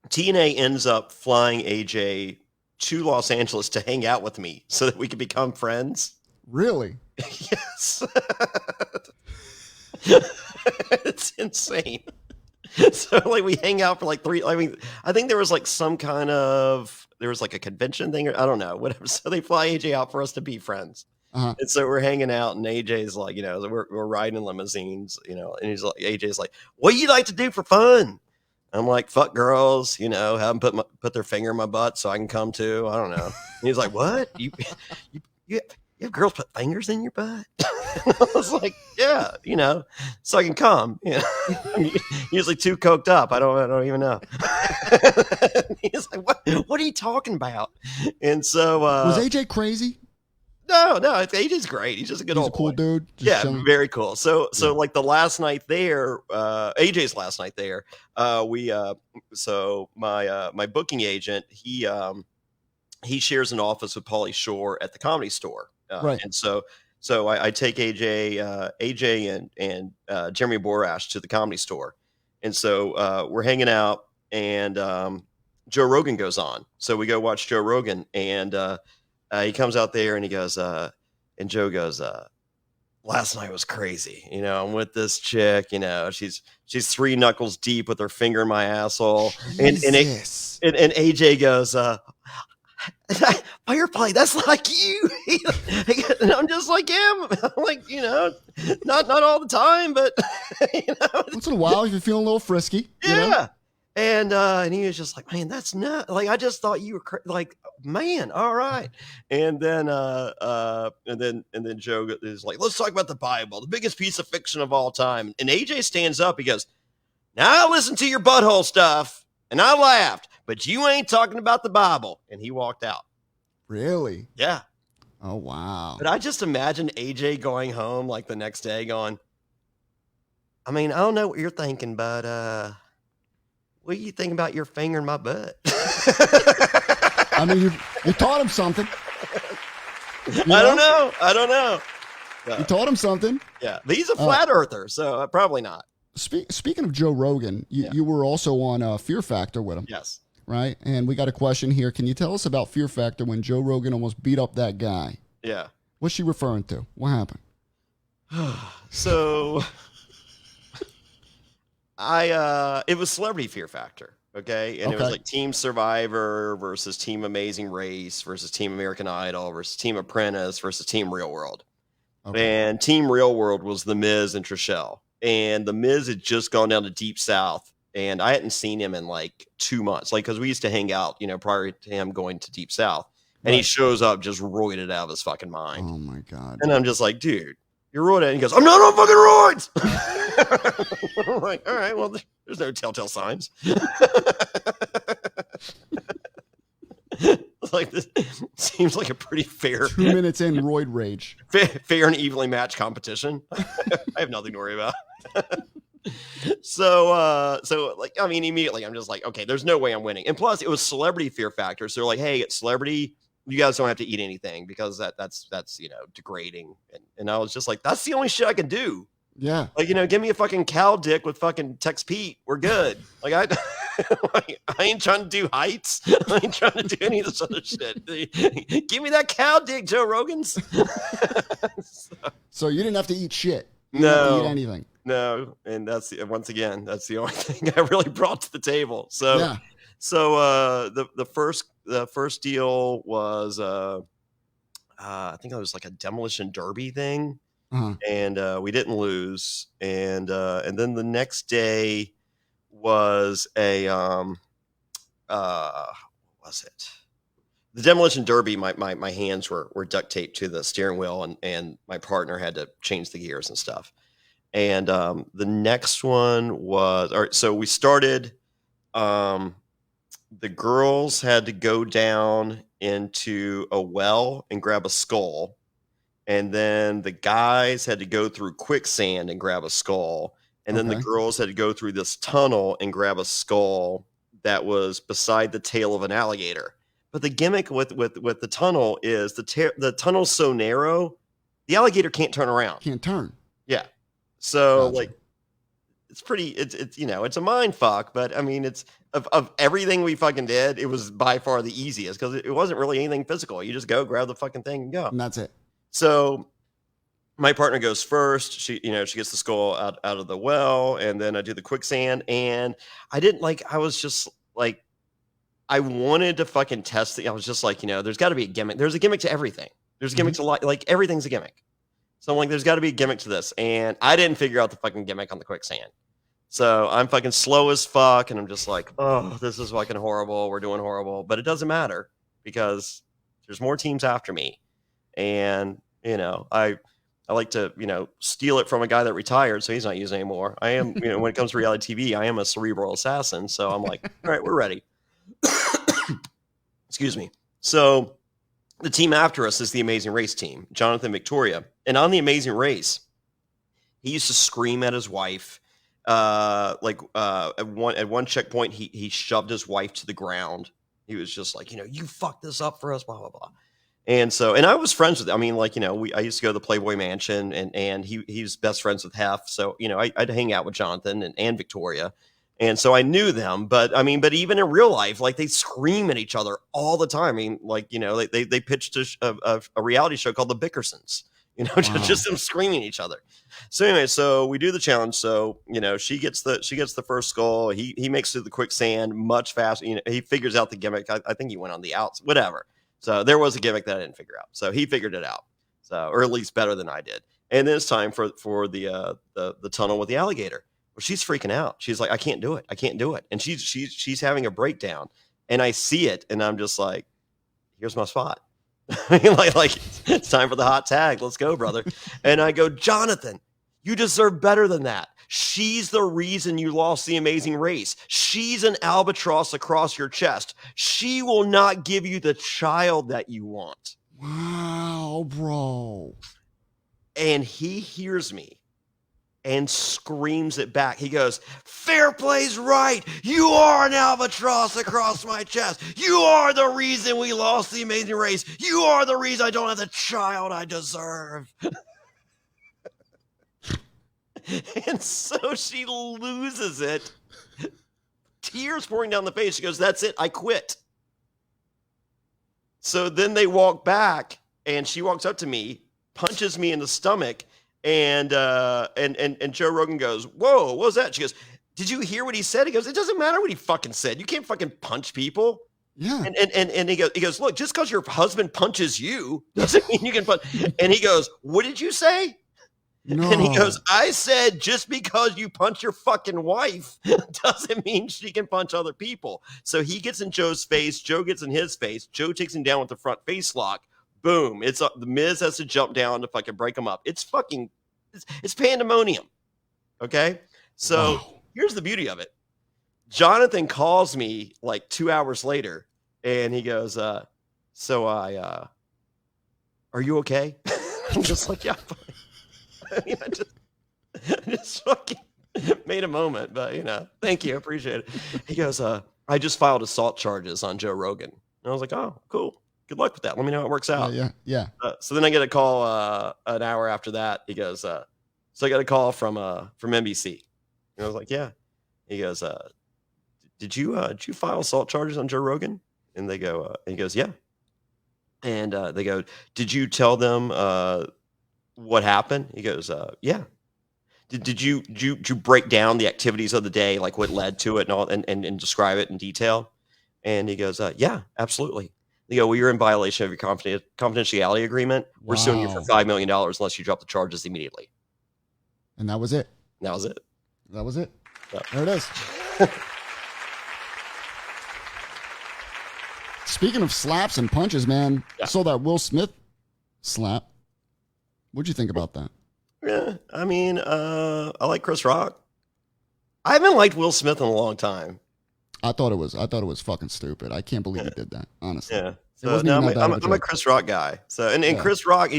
TNA ends up flying AJ to Los Angeles to hang out with me so that we could become friends. Really? Yes. It's insane. So like we hang out for like I think there was like there was like a convention thing, or I don't know, whatever. So they fly AJ out for us to be friends. Uh-huh. And so we're hanging out, and AJ's like, we're riding in limousines, and AJ's like, what do you like to do for fun? I'm like, fuck girls, have them put their finger in my butt so I can come too. I don't know. And he's like, what? You have girls put fingers in your butt? I was like, yeah, so I can come. I'm usually too coked up. I don't even know. He's like, what are you talking about? And so was AJ crazy? No, AJ's great. He's just a good old cool boy. dude. Yeah, very cool. So like the last night there, AJ's last night there, my booking agent, he shares an office with Pauly Shore at the Comedy Store. Right. And so I take AJ and Jeremy Borash to the Comedy Store. And so we're hanging out, and Joe Rogan goes on. So we go watch Joe Rogan, and he comes out there, and he goes, and Joe goes, last night was crazy. I'm with this chick, she's 3 knuckles deep with her finger in my asshole. And AJ goes, Fairplay, that's like you. And I'm just like, yeah, I'm like, not all the time, but once in a while, if you're feeling a little frisky. Yeah. And he was just like, man, that's not like, I just thought you were like, man, all right. And then Joe is like, let's talk about the Bible, the biggest piece of fiction of all time. And AJ stands up. He goes, now I listen to your butthole stuff, and I laughed, but you ain't talking about the Bible. And he walked out. Really? Yeah. Oh, wow. But I just imagine AJ going home like the next day going, I mean, I don't know what you're thinking, but what do you think about your finger in my butt? I mean, you taught him something. I don't know. You taught him something. Yeah. He's a flat earther, so probably not. Speaking of Joe Rogan, you were also on Fear Factor with him. Yes. Right? And we got a question here. Can you tell us about Fear Factor when Joe Rogan almost beat up that guy? Yeah. What's she referring to? What happened? So it was Celebrity Fear Factor. Okay. And it was like Team Survivor versus Team Amazing Race versus Team American Idol versus Team Apprentice versus Team Real World. Okay. And Team Real World was The Miz and Trishelle. And The Miz had just gone down to Deep South, and I hadn't seen him in like 2 months. Like, because we used to hang out, prior to him going to Deep South. And he shows up just roided out of his fucking mind. Oh, my God. And I'm just like, dude, you're roided. And he goes, I'm not on fucking roids. I'm like, all right, well, there's no telltale signs. Like, this seems like a pretty fair 2 minutes in roid rage. Fair and evenly matched competition. I have nothing to worry about. So like, I mean, immediately I'm just like, okay, there's no way I'm winning. And plus it was Celebrity Fear Factor. So they're like, hey, it's Celebrity, you guys don't have to eat anything because that's degrading. And I was just like, that's the only shit I can do. Yeah. Like, give me a fucking cow dick with fucking Tex Pete. We're good. Like, I ain't trying to do heights. I ain't trying to do any of this other shit. Give me that cow dick, Joe Rogan's. So you didn't have to eat shit. You no. didn't have to eat anything. No. And that's the only thing I really brought to the table. So, yeah. So the first deal was, I think it was like a demolition derby thing. Uh-huh. And we didn't lose. And then the next day was what was it? The demolition derby. My hands were duct taped to the steering wheel, and my partner had to change the gears and stuff. And the next one was, all right, so we started, the girls had to go down into a well and grab a skull. And then the guys had to go through quicksand and grab a skull. And then the girls had to go through this tunnel and grab a skull that was beside the tail of an alligator. But the gimmick with the tunnel is the tunnel's so narrow the alligator can't turn around. Can't turn. Yeah. So Gotcha. like, it's pretty, it's, you know, it's a mind fuck, but I mean, it's of everything we fucking did, it was by far the easiest because it wasn't really anything physical. You just go grab the fucking thing and go. And that's it. So my partner goes first. She gets the skull out of the well, and then I do the quicksand. And I was just like, I wanted to fucking test it. I was just like, you know, there's got to be a gimmick. There's a gimmick to everything. There's gimmicks a lot. Like everything's a gimmick. So I'm like, there's got to be a gimmick to this. And I didn't figure out the fucking gimmick on the quicksand. So I'm fucking slow as fuck. And I'm just like, oh, this is fucking horrible. We're doing horrible. But it doesn't matter because there's more teams after me. And, you know, I like to, you know, steal it from a guy that retired. So he's not using it anymore. I am, you know, when it comes to reality TV, I am a cerebral assassin. So I'm like, all right, we're ready. Excuse me. So the team after us is the Amazing Race team, Jonathan Victoria. And on the Amazing Race, he used to scream at his wife. At one checkpoint, he shoved his wife to the ground. He was just like, you know, you fucked this up for us, blah, blah, blah. And so, and I was friends with, I mean, like, you know, I used to go to the Playboy Mansion and he's best friends with Hef. So, you know, I'd hang out with Jonathan and Victoria. And so I knew them, but even in real life, like they scream at each other all the time. I mean, like, you know, they pitched a reality show called The Bickersons, you know, Wow. just them screaming at each other. So anyway, so we do the challenge. So, you know, she gets the first skull. He makes it to the quicksand much faster. You know, he figures out the gimmick. I think he went on the outs, whatever. So there was a gimmick that I didn't figure out. So he figured it out. So, or at least better than I did. And then it's time for the tunnel with the alligator. Well, she's freaking out. She's like, I can't do it. I can't do it. And she's having a breakdown. And I see it. And I'm just like, here's my spot. like it's time for the hot tag. Let's go, brother. And I go, Jonathan, you deserve better than that. She's the reason you lost the Amazing Race. She's an albatross across your chest. She will not give you the child that you want. Wow, bro. And he hears me and screams it back. He goes, Fairplay's right. You are an albatross across my chest. You are the reason we lost the Amazing Race. You are the reason I don't have the child I deserve. And so she loses it. Tears pouring down the face. She goes, that's it. I quit. So then they walk back and she walks up to me, punches me in the stomach. And Joe Rogan goes, whoa, what was that? She goes, did you hear what he said? He goes, it doesn't matter what he fucking said. You can't fucking punch people. Yeah. And he goes, look, just because your husband punches you doesn't mean you can punch. And he goes, what did you say? No. And he goes, I said, just because you punch your fucking wife doesn't mean she can punch other people. So he gets in Joe's face. Joe gets in his face. Joe takes him down with the front face lock. Boom. It's the Miz has to jump down to fucking break him up. It's pandemonium. Okay. So Here's the beauty of it. Jonathan calls me like 2 hours later and he goes, are you okay? I'm just like, yeah. I mean, I just fucking made a moment, but you know, thank you. I appreciate it. He goes, I just filed assault charges on Joe Rogan. And I was like, oh, cool. Good luck with that. Let me know how it works out. Yeah. So then I get a call an hour after that. He goes, so I got a call from NBC. And I was like, yeah. He goes, did you file assault charges on Joe Rogan? And they go, and he goes, yeah. And they go, did you tell them what happened? He goes, yeah. Did you break down the activities of the day, like what led to it and all, and describe it in detail? And he goes, yeah, absolutely. They go, well, you're in violation of your confidentiality agreement. We're suing you for $5 million unless you drop the charges immediately. And that was it. That was it. That was it. Yep. There it is. Speaking of slaps and punches, man, Yeah. I saw that Will Smith slap. What'd you think about that? Yeah, I mean, I like Chris Rock. I haven't liked Will Smith in a long time. I thought it was fucking stupid. I can't believe he did that, honestly. Yeah. It So wasn't no, even that bad of a I'm a joke. Chris Rock guy. So and Yeah. Chris Rock,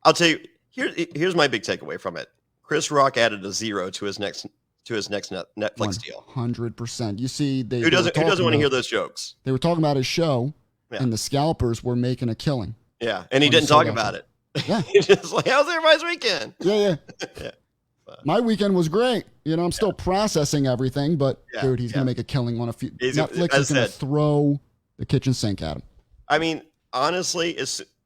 I'll tell you, here's my big takeaway from it. Chris Rock added a zero to his next Netflix deal. 100%. You see, Who doesn't want to hear those jokes? They were talking about his show, Yeah. and the scalpers were making a killing. Yeah, and he When he didn't saw talk that about shit. it. Yeah. Just like, how's everybody's weekend? Yeah. Yeah. My weekend was great. I'm still processing everything, but dude, he's going to make a killing on a few. Netflix is going to throw the kitchen sink at him. I mean, honestly,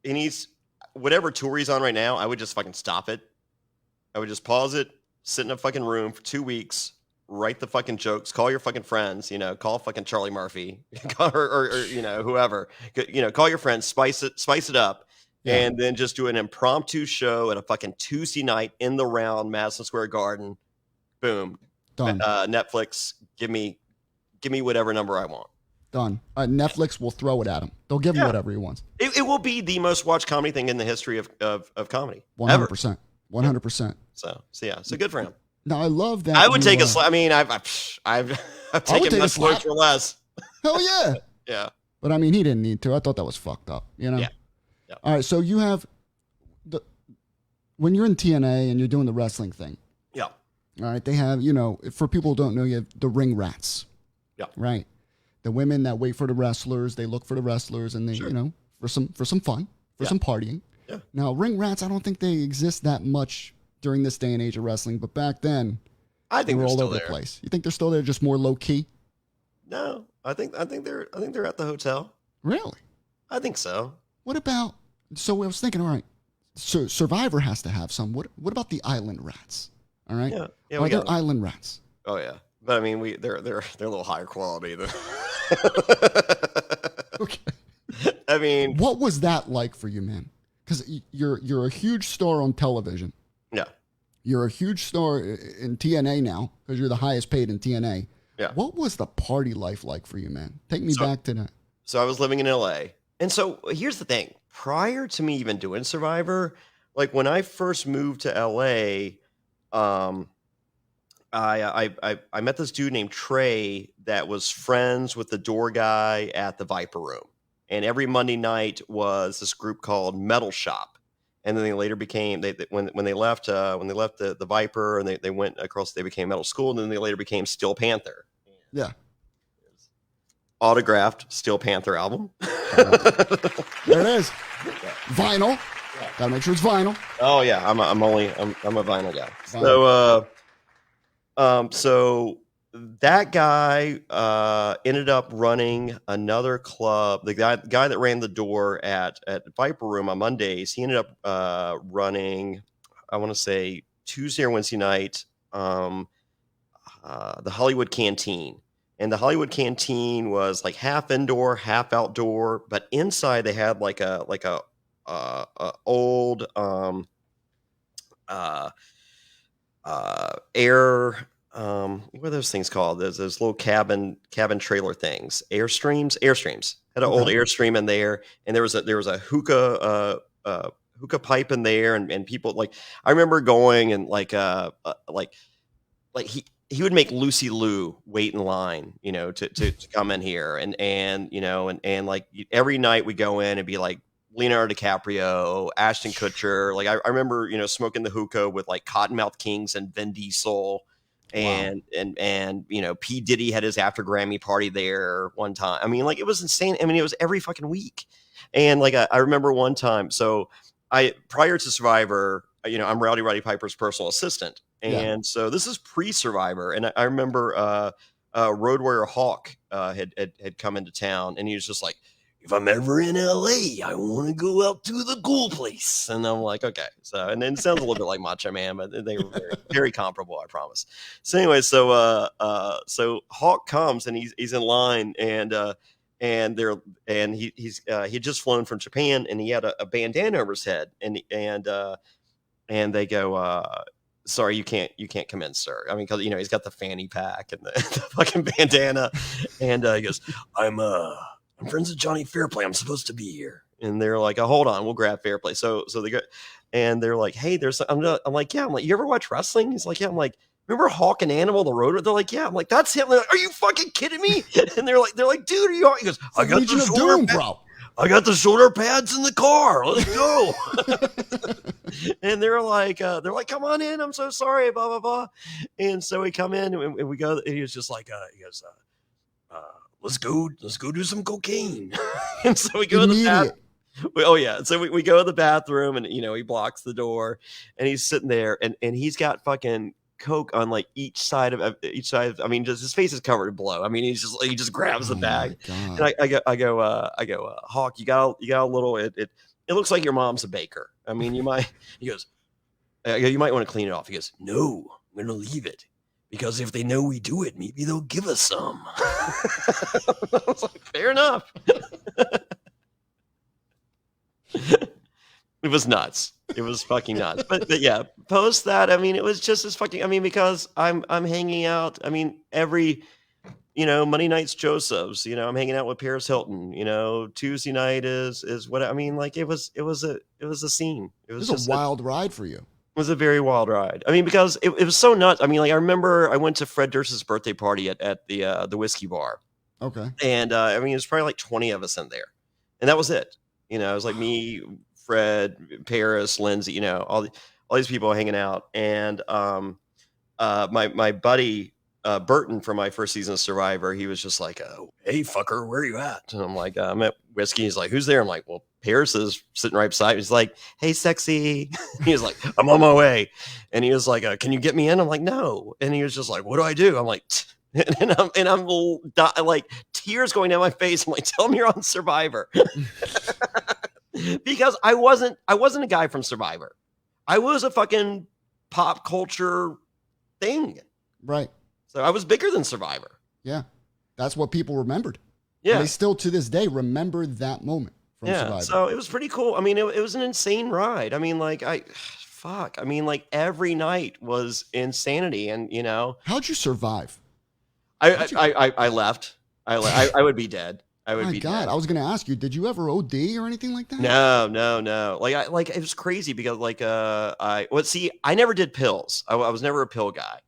he needs whatever tour he's on right now. I would just fucking stop it. I would just pause it, sit in a fucking room for 2 weeks, write the fucking jokes, call your fucking friends, call fucking Charlie Murphy, or whoever, call your friends, spice it up. Yeah. And then just do an impromptu show at a fucking Tuesday night in the round, Madison Square Garden. Boom. Done. Netflix, give me whatever number I want. Done. Netflix will throw it at him. They'll give him whatever he wants. It will be the most watched comedy thing in the history of comedy. 100%. 100%. So good for him. Now I love that. I would take a slap. I mean, I've taken my slap for less. Hell yeah. Yeah. But I mean, he didn't need to. I thought that was fucked up. Yeah. All right, so you have when you're in TNA and you're doing the wrestling thing. Yeah. All right, they have, for people who don't know, you have the ring rats. Yeah. Right. The women that wait for the wrestlers, they look for the wrestlers, and they, for some fun, for some partying. Yeah. Now, ring rats, I don't think they exist that much during this day and age of wrestling, but back then, I think they were all over the place. You think they're still there, just more low key? No, I think they're at the hotel. Really? I think so. What about? So I was thinking, all right, so Survivor has to have some. What about the island rats? All right, yeah, are there island rats? Oh yeah, but I mean, they're a little higher quality than. Okay. I mean, what was that like for you, man? Because you're a huge star on television. Yeah. You're a huge star in TNA now because you're the highest paid in TNA. Yeah. What was the party life like for you, man? Take me back to that. So I was living in LA. And so here's the thing. Prior to me even doing Survivor, like when I first moved to LA, I met this dude named Trey that was friends with the door guy at the Viper Room. And every Monday night was this group called Metal Shop. And then they later became when they left the Viper and they went across, they became Metal School, and then they later became Steel Panther. Yeah. Autographed Steel Panther album. There it is. Vinyl. Yeah. Gotta make sure it's vinyl. Oh yeah, I'm a vinyl guy. Vinyl. So that guy ended up running another club. The guy that ran the door at Viper Room on Mondays, he ended up running, I want to say Tuesday or Wednesday night, the Hollywood Canteen. And the Hollywood Canteen was like half indoor, half outdoor, but inside they had like a old air, what are those things called? There's those little cabin trailer things. Airstreams. Had an old Airstream in there, and there was a hookah pipe in there, and people, like, I remember going and like he would make Lucy Liu wait in line, to come in here, and like every night we go in and be like Leonardo DiCaprio, Ashton Kutcher. Like I remember, smoking the hookah with like Cottonmouth Kings and Vin Diesel, and P. Diddy had his after Grammy party there one time. I mean, like, it was insane. I mean, it was every fucking week. And like I remember one time, so prior to Survivor, I'm Rowdy Roddy Piper's personal assistant. And so this is pre-Survivor, and I remember Road Warrior Hawk had come into town, and he was just like, if I'm ever in LA, I want to go out to the Ghoul Place. And I'm like, okay. So, and then it sounds a little bit like Macho Man, but they were very, very comparable, I promise. So anyway, so Hawk comes and he's in line, and he's he'd just flown from Japan, and he had a bandana over his head, and they go, sorry, you can't come in, sir. I mean, because he's got the fanny pack and the fucking bandana, and he goes, I'm friends with Jonny Fairplay. I'm supposed to be here. And they're like, oh, hold on, we'll grab Fairplay. So they go, and they're like, hey, I'm like, yeah. I'm like, you ever watch wrestling? He's like, yeah. I'm like, remember Hawk and Hannibal, the Road? They're like, yeah. I'm like, that's him. They're like, are you fucking kidding me? And they're like, dude, are you? He goes, I got the shoulder pads. I got the shoulder pads in the car. Let's go. And they're like, come on in. I'm so sorry. Blah blah blah. And so we come in and we go. And he was just like, he goes, let's go do some cocaine. And so we go to the bathroom. Oh yeah. So we go to the bathroom and he blocks the door and he's sitting there and he's got fucking Coke on like each side of, I mean, just his face is covered in blood. I mean, he just grabs the bag and I go, Hawk, you got a little, it looks like your mom's a baker. I mean, he goes, you might want to clean it off. He goes, no, I'm going to leave it because if they know we do it, maybe they'll give us some. I was like, fair enough. It was nuts. It was fucking nuts. But yeah, post that, I mean, it was just as fucking, I mean, because I'm hanging out. I mean, every, Monday night's Joseph's, I'm hanging out with Paris Hilton, Tuesday night is what, I mean, like it was a scene. It was a wild ride for you. It was a very wild ride. I mean, because it was so nuts. I mean, like I remember I went to Fred Durst's birthday party at the whiskey bar. Okay. And I mean, it was probably like 20 of us in there. And that was it. It was like me, Fred, Paris, Lindsay, all these people hanging out. And my buddy Burton from my first season of Survivor, he was just like, hey, fucker, where are you at? And I'm like, I'm at whiskey. He's like, who's there? I'm like, well, Paris is sitting right beside me. He's like, hey, sexy. He was like, I'm on my way. And he was like, can you get me in? I'm like, no. And he was just like, what do I do? I'm like, and I'm like tears going down my face. I'm like, tell me you're on Survivor. Because I wasn't a guy from Survivor. I was a fucking pop culture thing. Right. So I was bigger than Survivor. Yeah. That's what people remembered. Yeah. And they still to this day remember that moment from Survivor. So it was pretty cool. I mean, it was an insane ride. I mean, like I mean, like every night was insanity. And how'd you survive? I left. I would be dead. I would be God, dead. I was going to ask you, did you ever OD or anything like that? No. Like it was crazy because I never did pills. I was never a pill guy.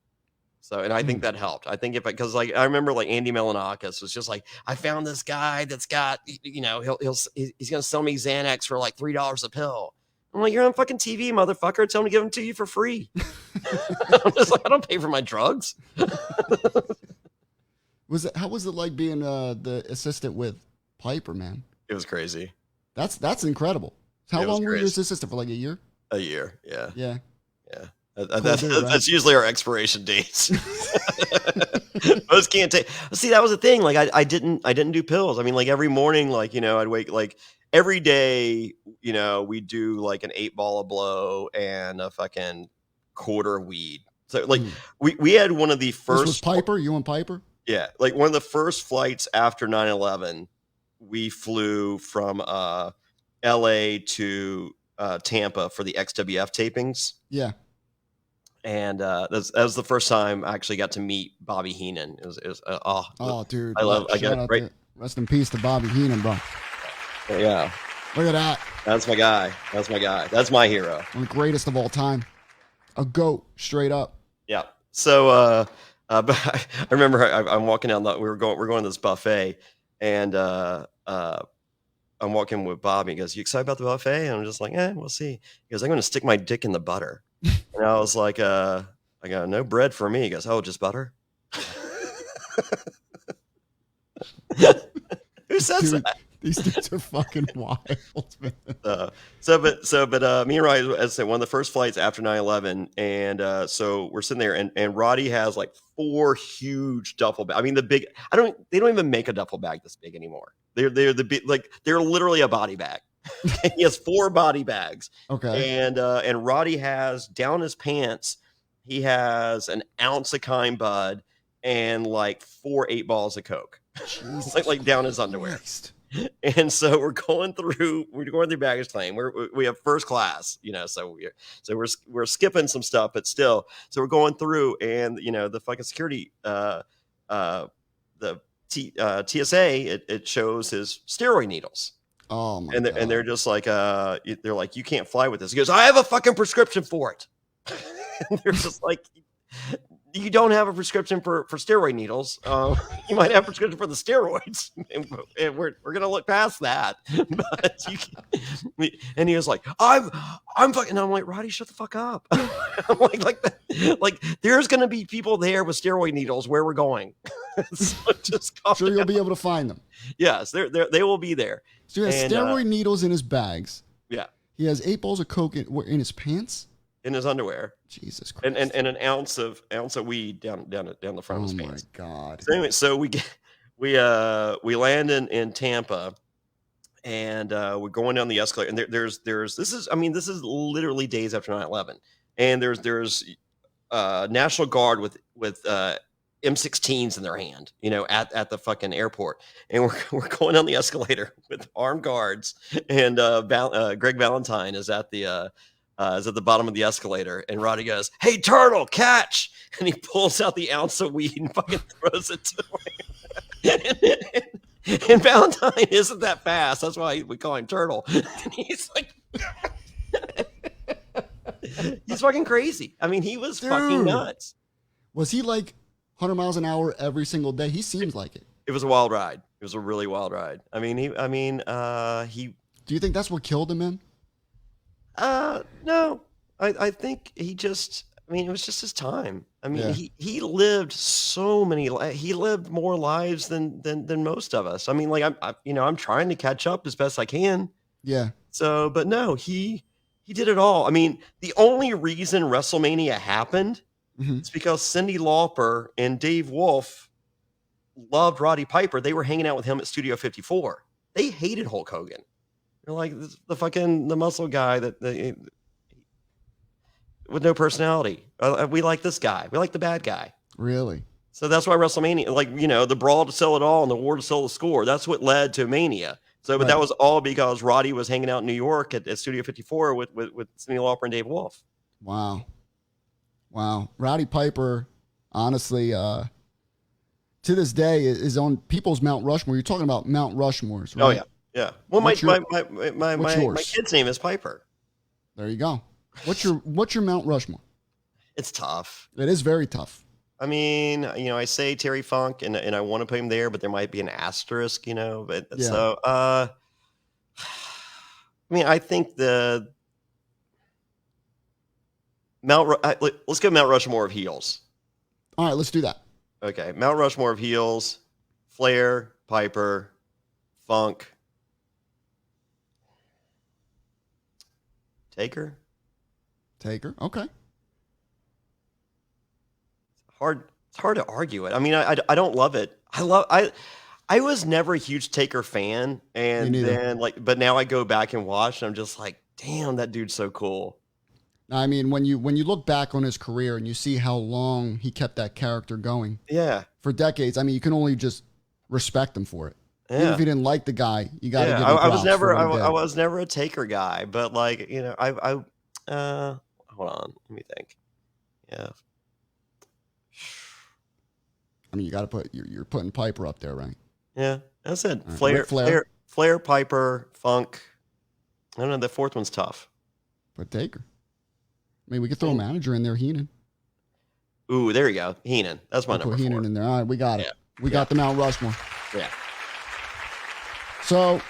So, and I think that helped. I think because like, I remember like Andy Milonakis was just like, I found this guy that's got, he's going to sell me Xanax for like $3 a pill. I'm like, you're on fucking TV, motherfucker. Tell him to give them to you for free. I'm just like, I don't pay for my drugs. How was it like being the assistant with Piper, man? It was crazy. That's incredible. How long were you his assistant for? Like a year? A year, yeah. Yeah. That's usually our expiration dates. Most can't take. See, that was the thing. Like I didn't do pills. I mean, like every morning, like I'd wake like every day. We do like an 8-ball of blow and a fucking quarter of weed. So like we had one of the first. This was Piper. You and Piper. Yeah, like one of the first flights after 9/11, we flew from L.A. to Tampa for the XWF tapings. Yeah. And that was the first time I actually got to meet Bobby Heenan. It was dude, I got it right. Rest in peace to Bobby Heenan, bro. Yeah, look at that. That's my guy. That's my hero. One of the greatest of all time. A GOAT, straight up. Yeah. So, but I remember I'm walking down we're going to this buffet, and I'm walking with Bobby. He goes, "You excited about the buffet?" And I'm just like, we'll see. He goes, "I'm going to stick my dick in the butter." And I was like, I got no bread for me. He goes, "Oh, just butter?" Who says that? These dudes are fucking wild, man. But me and Roddy, as I said, one of the first flights after 9/11, and so we're sitting there, and Roddy has like 4 huge duffel bags. I mean, they don't even make a duffel bag this big anymore. They're the big, like they're literally a body bag. He has 4 body bags. Okay. And Roddy has down his pants, he has an ounce of Kind Bud and like 4 8-balls of Coke. like down his underwear. Christ. And so we're going through baggage claim. We have first class, so we're skipping some stuff, but still, so we're going through, and the fucking security, the TSA, it shows his steroid needles. Oh my God. God. And they're just like, they're like, you can't fly with this. He goes, I have a fucking prescription for it. And they're just like, you don't have a prescription for steroid needles. You might have a prescription for the steroids, and we're gonna look past that. But and he was like, I'm fucking. And I'm like, Roddy, shut the fuck up. I'm like there's gonna be people there with steroid needles where we're going. So just sure you'll be able to find them. Yes, they will be there. So he has steroid needles in his bags. Yeah. He has 8 balls of coke in his pants. In his underwear. Jesus Christ. And an ounce of weed down the front of his pants. Oh my God. So anyway, so we land in Tampa, and we're going down the escalator, and there's this is literally days after 9/11, and there's National Guard with M16s in their hand, at the fucking airport, and we're going down the escalator with armed guards, and Greg Valentine is at the bottom of the escalator, and Roddy goes, "Hey, Turtle, catch!" And he pulls out the ounce of weed and fucking throws it to him. And Valentine isn't that fast. That's why we call him Turtle. And he's like, he's fucking crazy. I mean, he was fucking nuts. Was he like 100 miles an hour every single day? He seems like it. It was a wild ride. It was a really wild ride. I mean, he. Do you think that's what killed him, man? No, I think he just, it was just his time. I mean, he lived he lived more lives than most of us. I mean, like I'm trying to catch up as best I can. Yeah. So, but no, he did it all. I mean, the only reason WrestleMania happened is because Cyndi Lauper and Dave Wolf loved Roddy Piper. They were hanging out with him at Studio 54. They hated Hulk Hogan. They're like the muscle guy with no personality. We like this guy. We like the bad guy. Really? So that's why WrestleMania, the brawl to sell it all and the war to sell the score. That's what led to Mania. So, but that was all because Roddy was hanging out in New York at Studio 54 with Cyndi Lauper and Dave Wolf. Wow. Rowdy Piper, honestly, to this day is on people's Mount Rushmore. You're talking about Mount Rushmores, right? Oh yeah. Yeah. Well, my kid's name is Piper. There you go. What's your Mount Rushmore? It's tough. It is very tough. I mean, I say Terry Funk, and I want to put him there, but there might be an asterisk, But so, I think the let's go Mount Rushmore of heels. All right, let's do that. Okay, Mount Rushmore of heels: Flair, Piper, Funk. Taker. Okay. It's hard to argue it. I mean, I don't love it. I was never a huge Taker fan, and then but now I go back and watch, and I'm just like, damn, that dude's so cool. I mean, when you look back on his career and you see how long he kept that character going, for decades. I mean, you can only just respect him for it. Yeah. Even if you didn't like the guy, you got to give him props. I was never a Taker guy, but hold on, let me think. Yeah. I mean, you got to put you're putting Piper up there, right? Yeah, I said right. Flair, Piper, Funk. I don't know. The fourth one's tough. But Taker. I mean, we could throw a manager in there, Heenan. Ooh, there you go, Heenan. That's my number. Put Heenan in there. All right, we got it. We got the Mount Rushmore. Yeah. So,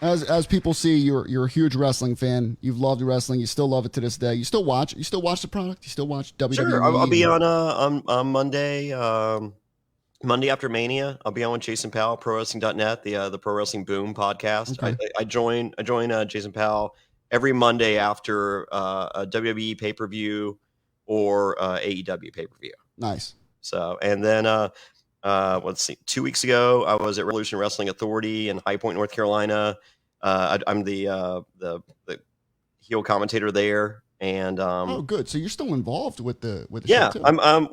as people see, you're a huge wrestling fan. You've loved wrestling. You still love it to this day. You still watch. You still watch the product. You still watch WWE. Sure, I'll be on Monday. Monday after Mania, I'll be on with Jason Powell, ProWrestling.net, the Pro Wrestling Boom podcast. Okay. I join Jason Powell every Monday after a WWE pay-per-view or AEW pay-per-view. Nice. So, and then let's see, 2 weeks ago, I was at Revolution Wrestling Authority in High Point, North Carolina. I'm the heel commentator there. And oh, good. So you're still involved with the show too.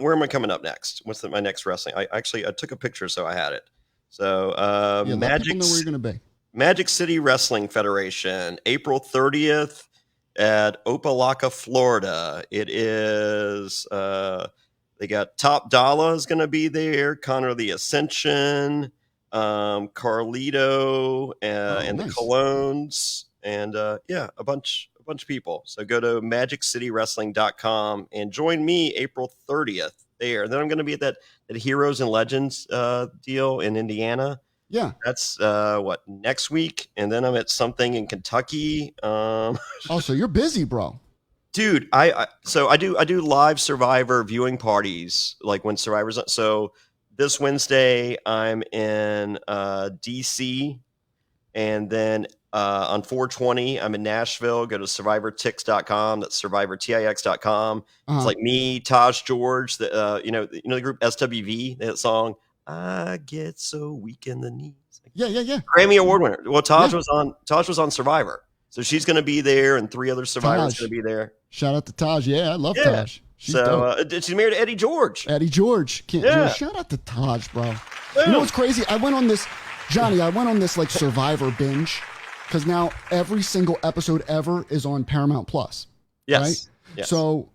Where am I coming up next? What's my next wrestling? I took a picture, so I had it. So let people know where you're going to be. Magic City Wrestling Federation, April 30th at Opelika, Florida. It is they got Top Dollar is going to be there, Connor the Ascension, Carlito, and nice. The Colognes, and a bunch bunch of people. So go to magiccitywrestling.com and join me April 30th there. And then I'm going to be at that Heroes and Legends deal in Indiana. Yeah. That's next week, and then I'm at something in Kentucky. Oh, so you're busy, bro. Dude, I do live Survivor viewing parties, like when Survivor's on. So this Wednesday I'm in DC, and then on 420 I'm in Nashville. Go to survivortix.com. That's survivortix.com. It's like me, Taj George, the you know the group SWV, that song I Get So Weak in the Knees. Yeah. Grammy Award winner. Well, Taj was on Survivor. So she's going to be there, and 3 other survivors going to be there. Shout out to Taj. Yeah, I love Taj. She's married to Eddie George. Eddie George. Shout out to Taj, bro. Boom. You know what's crazy? I went on this like Survivor binge, because now every single episode ever is on Paramount Plus. Yes. Right? Yes. So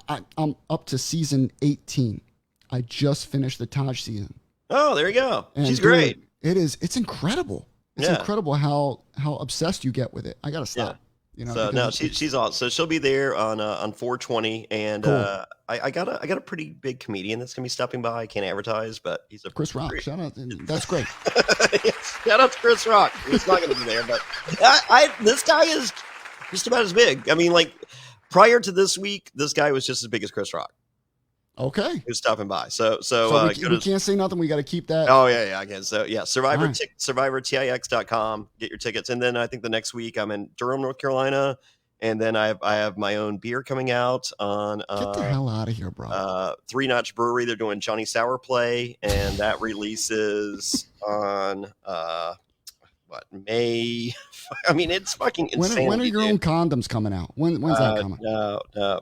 I'm up to season 18. I just finished the Taj season. Oh, there you go. And she's great. It's incredible. It's incredible how obsessed you get with it. I gotta stop. She's awesome. So she'll be there on 420, and cool. I got a pretty big comedian that's gonna be stopping by. I can't advertise, but he's Chris Rock. Shout out, that's great. Shout out to Chris Rock. He's not gonna be there, but this guy is just about as big. I mean, like prior to this week, this guy was just as big as Chris Rock. Okay. Who's stopping by. So we can't say nothing. We got to keep that. Oh, yeah, I guess. So, yeah, survivortix.com. Get your tickets. And then I think the next week I'm in Durham, North Carolina. And then I have my own beer coming out on... Get the hell out of here, bro. 3 Notch Brewery. They're doing Jonny Fairplay. And that releases on... May? I mean, it's fucking insane. When are your own condoms coming out? When's that coming?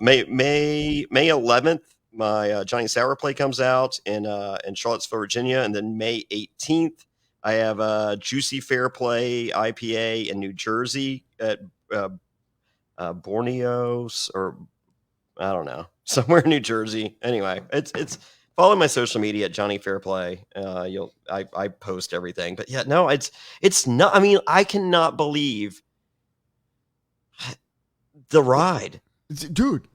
May 11th. My Jonny Fairplay comes out in Charlottesville, Virginia, and then May 18th, I have a Juicy Fairplay IPA in New Jersey at Borneo, or I don't know, somewhere in New Jersey. Anyway, it's follow my social media at Jonny Fairplay. I post everything, but yeah, no, it's not. I mean, I cannot believe the ride, dude.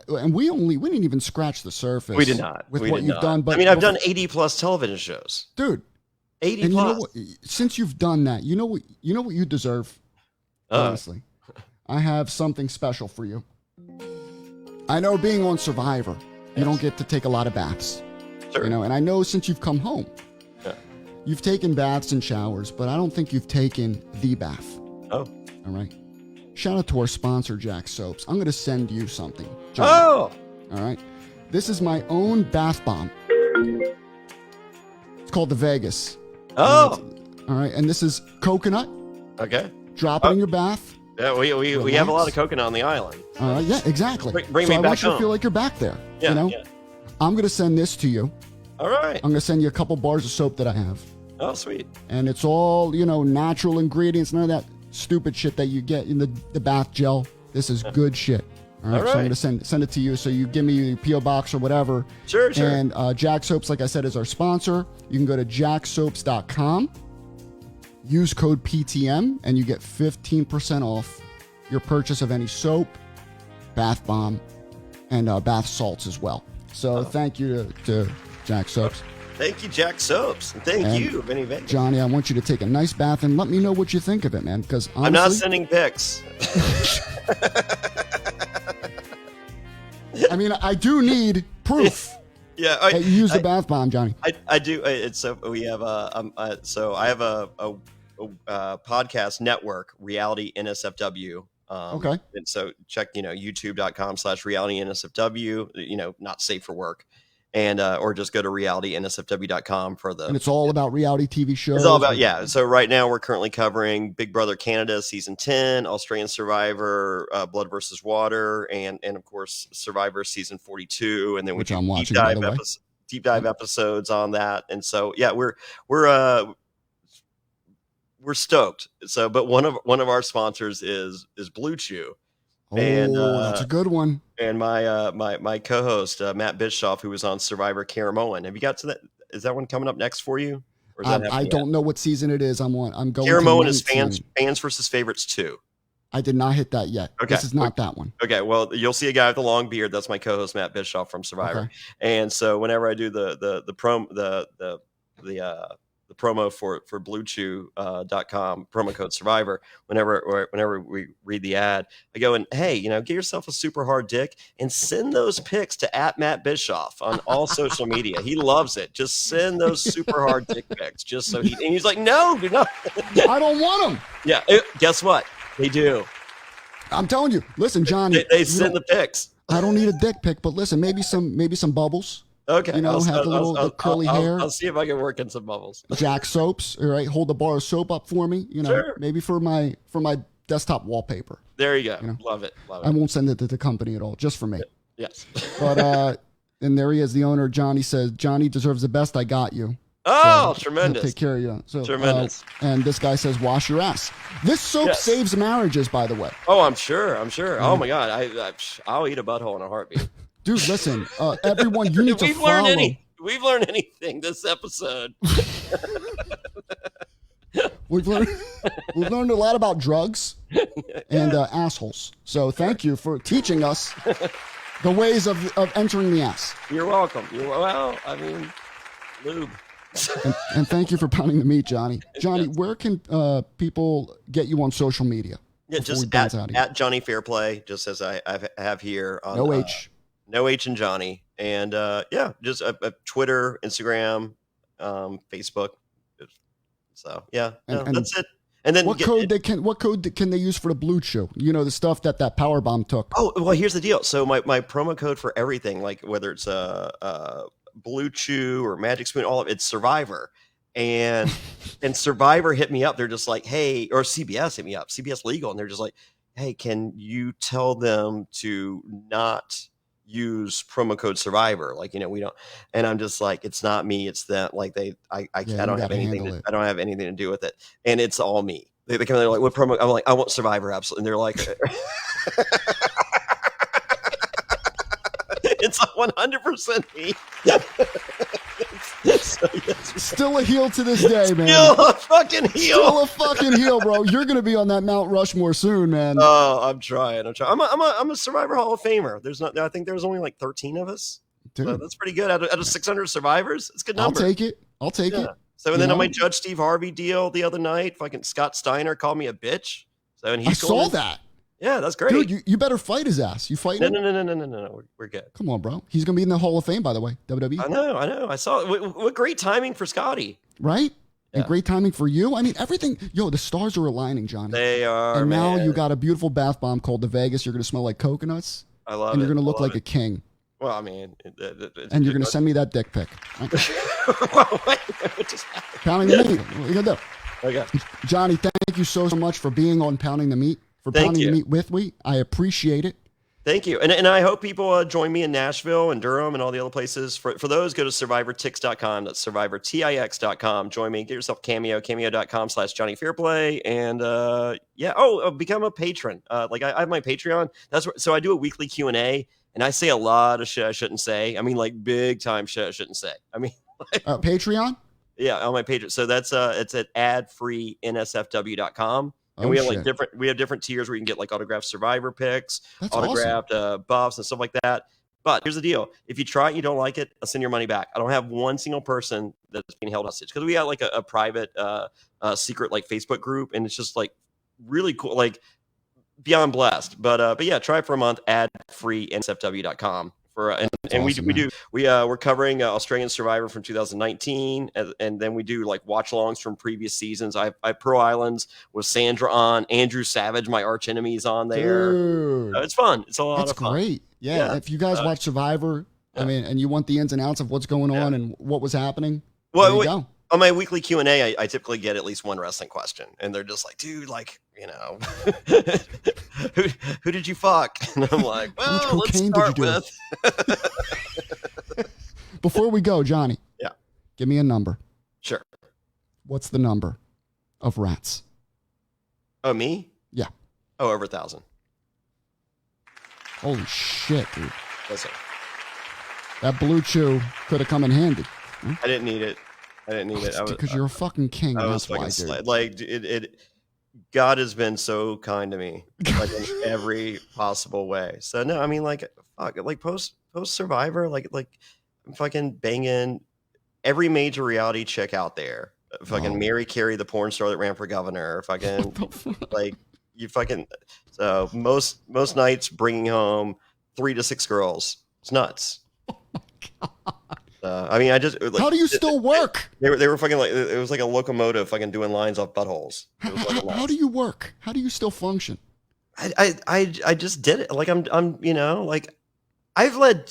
And we didn't even scratch the surface. We did not. With what you've done. But I mean, I've done 80 plus television shows, dude. 80 and plus. You know what, since you've done that, you know what you deserve. Honestly, I have something special for you. I know being on Survivor, you don't get to take a lot of baths. Sure. And I know since you've come home, you've taken baths and showers, but I don't think you've taken the bath. Oh, all right. Shout out to our sponsor, Jack Soaps. I'm going to send you something, John. Oh! All right. This is my own bath bomb. It's called the Vegas. Oh! All right. And this is coconut. Okay. Drop it in your bath. Yeah, we have a lot of coconut on the island. All right. Yeah, exactly. Bring me I back want you home. to feel like you're back there. Yeah, Yeah. I'm going to send this to you. All right. I'm going to send you a couple bars of soap that I have. Oh, sweet. And it's all, natural ingredients, none of that stupid shit that you get in the bath gel. This is good shit. All right. So I'm going to send it to you. So you give me the P.O. box or whatever. Sure. And Jack Soaps, like I said, is our sponsor. You can go to jacksoaps.com, use code PTM, and you get 15% off your purchase of any soap, bath bomb, and bath salts as well. So thank you to Jack Soaps. Thank you, Jack Soaps. And thank you, Vinny Vegas. Johnny, I want you to take a nice bath and let me know what you think of it, man. Because I'm not sending pics. I mean, I do need proof. Yeah, that you use the bath bomb, Johnny. I do. It's so we have so I have a podcast network, Reality NSFW. Okay. And so check youtube.com/reality NSFW. Not safe for work. And or just go to realitynsfw.com for the. And it's all about reality TV shows. It's all about So right now we're currently covering Big Brother Canada season 10, Australian Survivor, Blood versus Water, and of course Survivor season 42, and then which I'm watching, by the way. Deep dive episodes on that. And so we're stoked. So, but one of our sponsors is Blue Chew. Oh, and that's a good one. And my co-host Matt Bischoff, who was on Survivor, Karamoan. Have you got to that? Is that one coming up next for you? Or is I don't know what season it is. I'm going. Karamoan is fans versus favorites 2. I did not hit that yet. Okay. This is not that one. Okay, well, you'll see a guy with a long beard. That's my co-host Matt Bischoff from Survivor. Okay. And so whenever I do the promo for BlueChew.com, promo code Survivor, whenever we read the ad, I go and hey, get yourself a super hard dick and send those pics to @MattBischoff on all social media. He loves it. Just send those super hard dick pics, just so and he's like, no, I don't want them. Yeah, guess what? They do. I'm telling you. Listen, Johnny. They send the pics. I don't need a dick pic, but listen, maybe some bubbles. Okay. Have the little curly hair. I'll see if I can work in some bubbles. Jack soaps. All right. Hold the bar of soap up for me. Sure. Maybe for my desktop wallpaper. There you go. Love it. I won't send it to the company at all, just for me. Yes. But and there he is, the owner. Johnny says, Johnny deserves the best. I got you. Oh, so, tremendous. Take care of you. So, tremendous. And this guy says, wash your ass. This soap saves marriages, by the way. Oh, I'm sure. Oh, my God. I'll eat a butthole in a heartbeat. Dude, listen, everyone, you need to follow. We've learned anything this episode. We've learned a lot about drugs and assholes. So thank you for teaching us the ways of entering the ass. You're welcome. Lube. and thank you for pounding the meat, Johnny. Johnny, where can people get you on social media? Yeah, just at Jonny Fairplay, just as I have here. On, no H. No H in Johnny. And just Twitter, Instagram, Facebook. So and that's it. And then what code can they use for the Blue Chew? The stuff that powerbomb took. Oh, well, here's the deal. So my promo code for everything, like whether it's Blue Chew or Magic Spoon, all of it's Survivor. And Survivor hit me up. They're just like, hey, or CBS hit me up, CBS Legal, and they're just like, hey, can you tell them to not use promo code Survivor? Like, we don't. And I'm just like, it's not me, it's them. Like I don't have anything. I don't have anything to do with it, and it's all me. They come in, they're like, what promo? I'm like, I want Survivor, absolutely. And they're like, it's 100% me. So, yes. Still a heel to this day, man. Still a fucking heel. Still a fucking heel, bro. You're gonna be on that Mount Rushmore soon, man. Oh, I'm trying. I'm a Survivor Hall of Famer. I think there's only like 13 of us. Dude. So that's pretty good. Out of 600 survivors, it's a good number. I'll take it. So and then on my Judge Steve Harvey deal the other night, fucking Scott Steiner called me a bitch. So and I saw that. Yeah, that's great. Dude, you better fight his ass. You fighting him? No. We're good. Come on, bro. He's going to be in the Hall of Fame, by the way, WWE. I know. I saw it. What great timing for Scotty. Right? Yeah. And great timing for you. I mean, everything. Yo, the stars are aligning, Johnny. They are, and man. now you got a beautiful bath bomb called the Vegas. You're going to smell like coconuts. I love it. And you're going to look like a king. Well, I mean. And you're going to send me that dick pic. What just happened? Pounding the meat. What are you going to do? Okay. Johnny, thank you so much for being on Pounding the Meat. For pounding the meat with me. I appreciate it. Thank you. And I hope people join me in Nashville and Durham and all the other places. For those, go to survivortix.com. That's survivortix.com. Join me. Get yourself Cameo, cameo.com/Jonny Fairplay. And become a patron. I have my Patreon. So I do a weekly Q&A, and I say a lot of shit I shouldn't say. I mean, like big time shit I shouldn't say. I mean, Patreon? Yeah, on my Patreon. So that's it's at adfreensfw.com. And we have different tiers where you can get like autographed Survivor picks, autographed buffs and stuff like that. But here's the deal. If you try it and you don't like it, I'll send your money back. I don't have one single person that's being held hostage because we got like a private secret like Facebook group, and it's just like really cool, like beyond blessed. But yeah, try it for a month, adfreensfw.com. We're covering Australian Survivor from 2019, and then we do like watch alongs from previous seasons. I have Pearl Islands with Sandra on, Andrew Savage, my arch enemy, is on there. Dude, it's fun. It's a lot of fun. That's great. Yeah, if you guys watch Survivor, I mean, and you want the ins and outs of what's going on and what was happening, there you go. On my weekly Q&A, I typically get at least one wrestling question, and they're just like, dude, like, who did you fuck? And I'm like, well, let's start with. Before we go, Johnny. Yeah. Give me a number. Sure. What's the number of rats? Oh, me? Yeah. Oh, over 1,000. Holy shit, dude. Listen. That Blue Chew could have come in handy. I didn't need it. Because you're a fucking king. I was fucking like God has been so kind to me, like in every possible way. So no, I mean, like, fuck, like post Survivor, like I'm fucking banging every major reality chick out there. Fucking Wow. Mary Carey, the porn star that ran for governor. Fucking What the fuck? like you fucking. So most nights bringing home 3 to 6 girls. It's nuts. I mean, I just like, How do you still work? They were fucking like it was like a locomotive fucking doing lines off buttholes. It was fucking How nuts. do you work? How do you still function? I just did it. Like I'm you know like I've led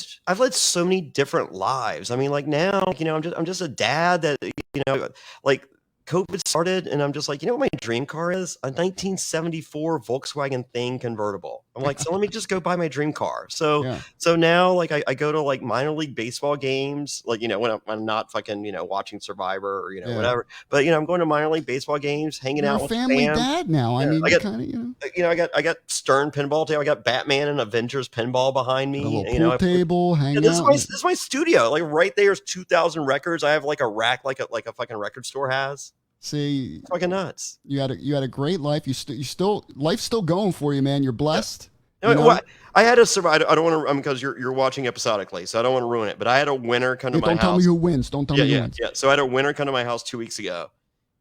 so many different lives. I mean, like now, you know, I'm just a dad that, you know, like COVID started and I'm just like, you know what my dream car is? A 1974 Volkswagen Thing convertible. I'm like, so let me just go buy my dream car. So Yeah. so now like I go to like minor league baseball games, like, you know, when I'm not fucking, you know, watching Survivor or, you know, Yeah. whatever. But, you know, I'm going to minor league baseball games, hanging You're out a with family fans. dad now. I Yeah, mean, I you got- kind of, you know, You know, I got Stern pinball table. I got Batman and Avengers pinball behind got a me. little You know, pool table, hang this out. is my studio. Like right there's 2,000 records. I have like a rack like a fucking record store has. See, It's fucking nuts. you had a great life. You still life's still going for you, man. You're blessed. No, You know? well, I had a survive. I don't want to because you're watching episodically, so I don't want to ruin it. But I had a winner come to my Don't tell me house. who wins. Don't tell me who wins. Yeah. So I had a winner come to my house 2 weeks ago,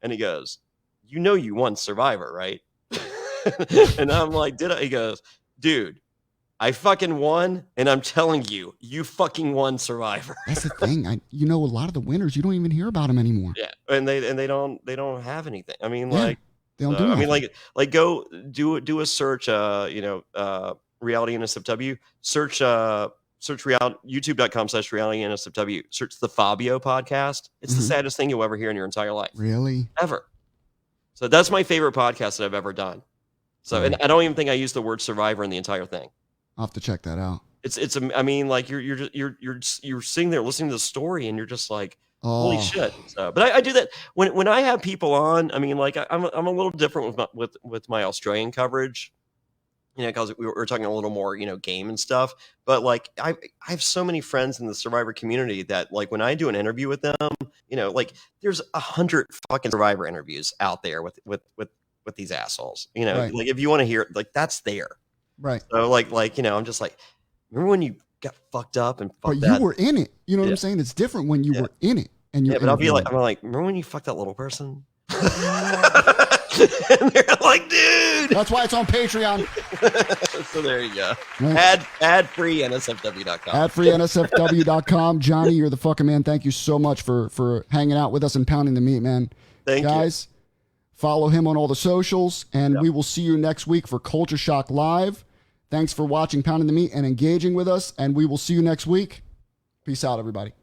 and he goes, "You know you won Survivor, right?" And I'm like, "Did I?" He goes, "Dude, I fucking won, and I'm telling you, you fucking won Survivor." That's the thing. You know, a lot of the winners, you don't even hear about them anymore. Yeah, and they don't have anything. I mean, Yeah, like they don't do I mean, nothing. like go do a search. You know, reality NSFW. Search YouTube.com/reality NSFW. Search the Fabio podcast. It's the Mhm. saddest thing you'll ever hear in your entire life, Really? ever. So that's my favorite podcast that I've ever done. So, and I don't even think I used the word survivor in the entire thing. I'll have to check that out. It's I mean, like you're sitting there listening to the story and you're just like, holy Oh, shit. So, but I do that when I have people on. I mean, like I'm a little different with my Australian coverage, you know, because we were talking a little more, you know, game and stuff. But like I have so many friends in the Survivor community that like when I do an interview with them, you know, like there's 100 fucking Survivor interviews out there with these assholes. You know, Right. like if you want to hear, like that's there. right. So like you know, I'm just like, remember when you got fucked up and But fucked you that? were in it. You know what Yeah. I'm saying? It's different when you Yeah. were in it. And you're Yeah, but I'll be like, interviewing. I'm like, remember when you fucked that little person? And they're like, dude. That's why it's on Patreon. So there you go. Right. Ad free NSFW.com. At freeNSFW.com. Johnny, you're the fucking man. Thank you so much for hanging out with us and pounding the meat, man. Thank you. Guys, follow him on all the socials, and we will see you next week for Culture Shock Live. Thanks for watching Pounding the Meat and engaging with us, and we will see you next week. Peace out, everybody.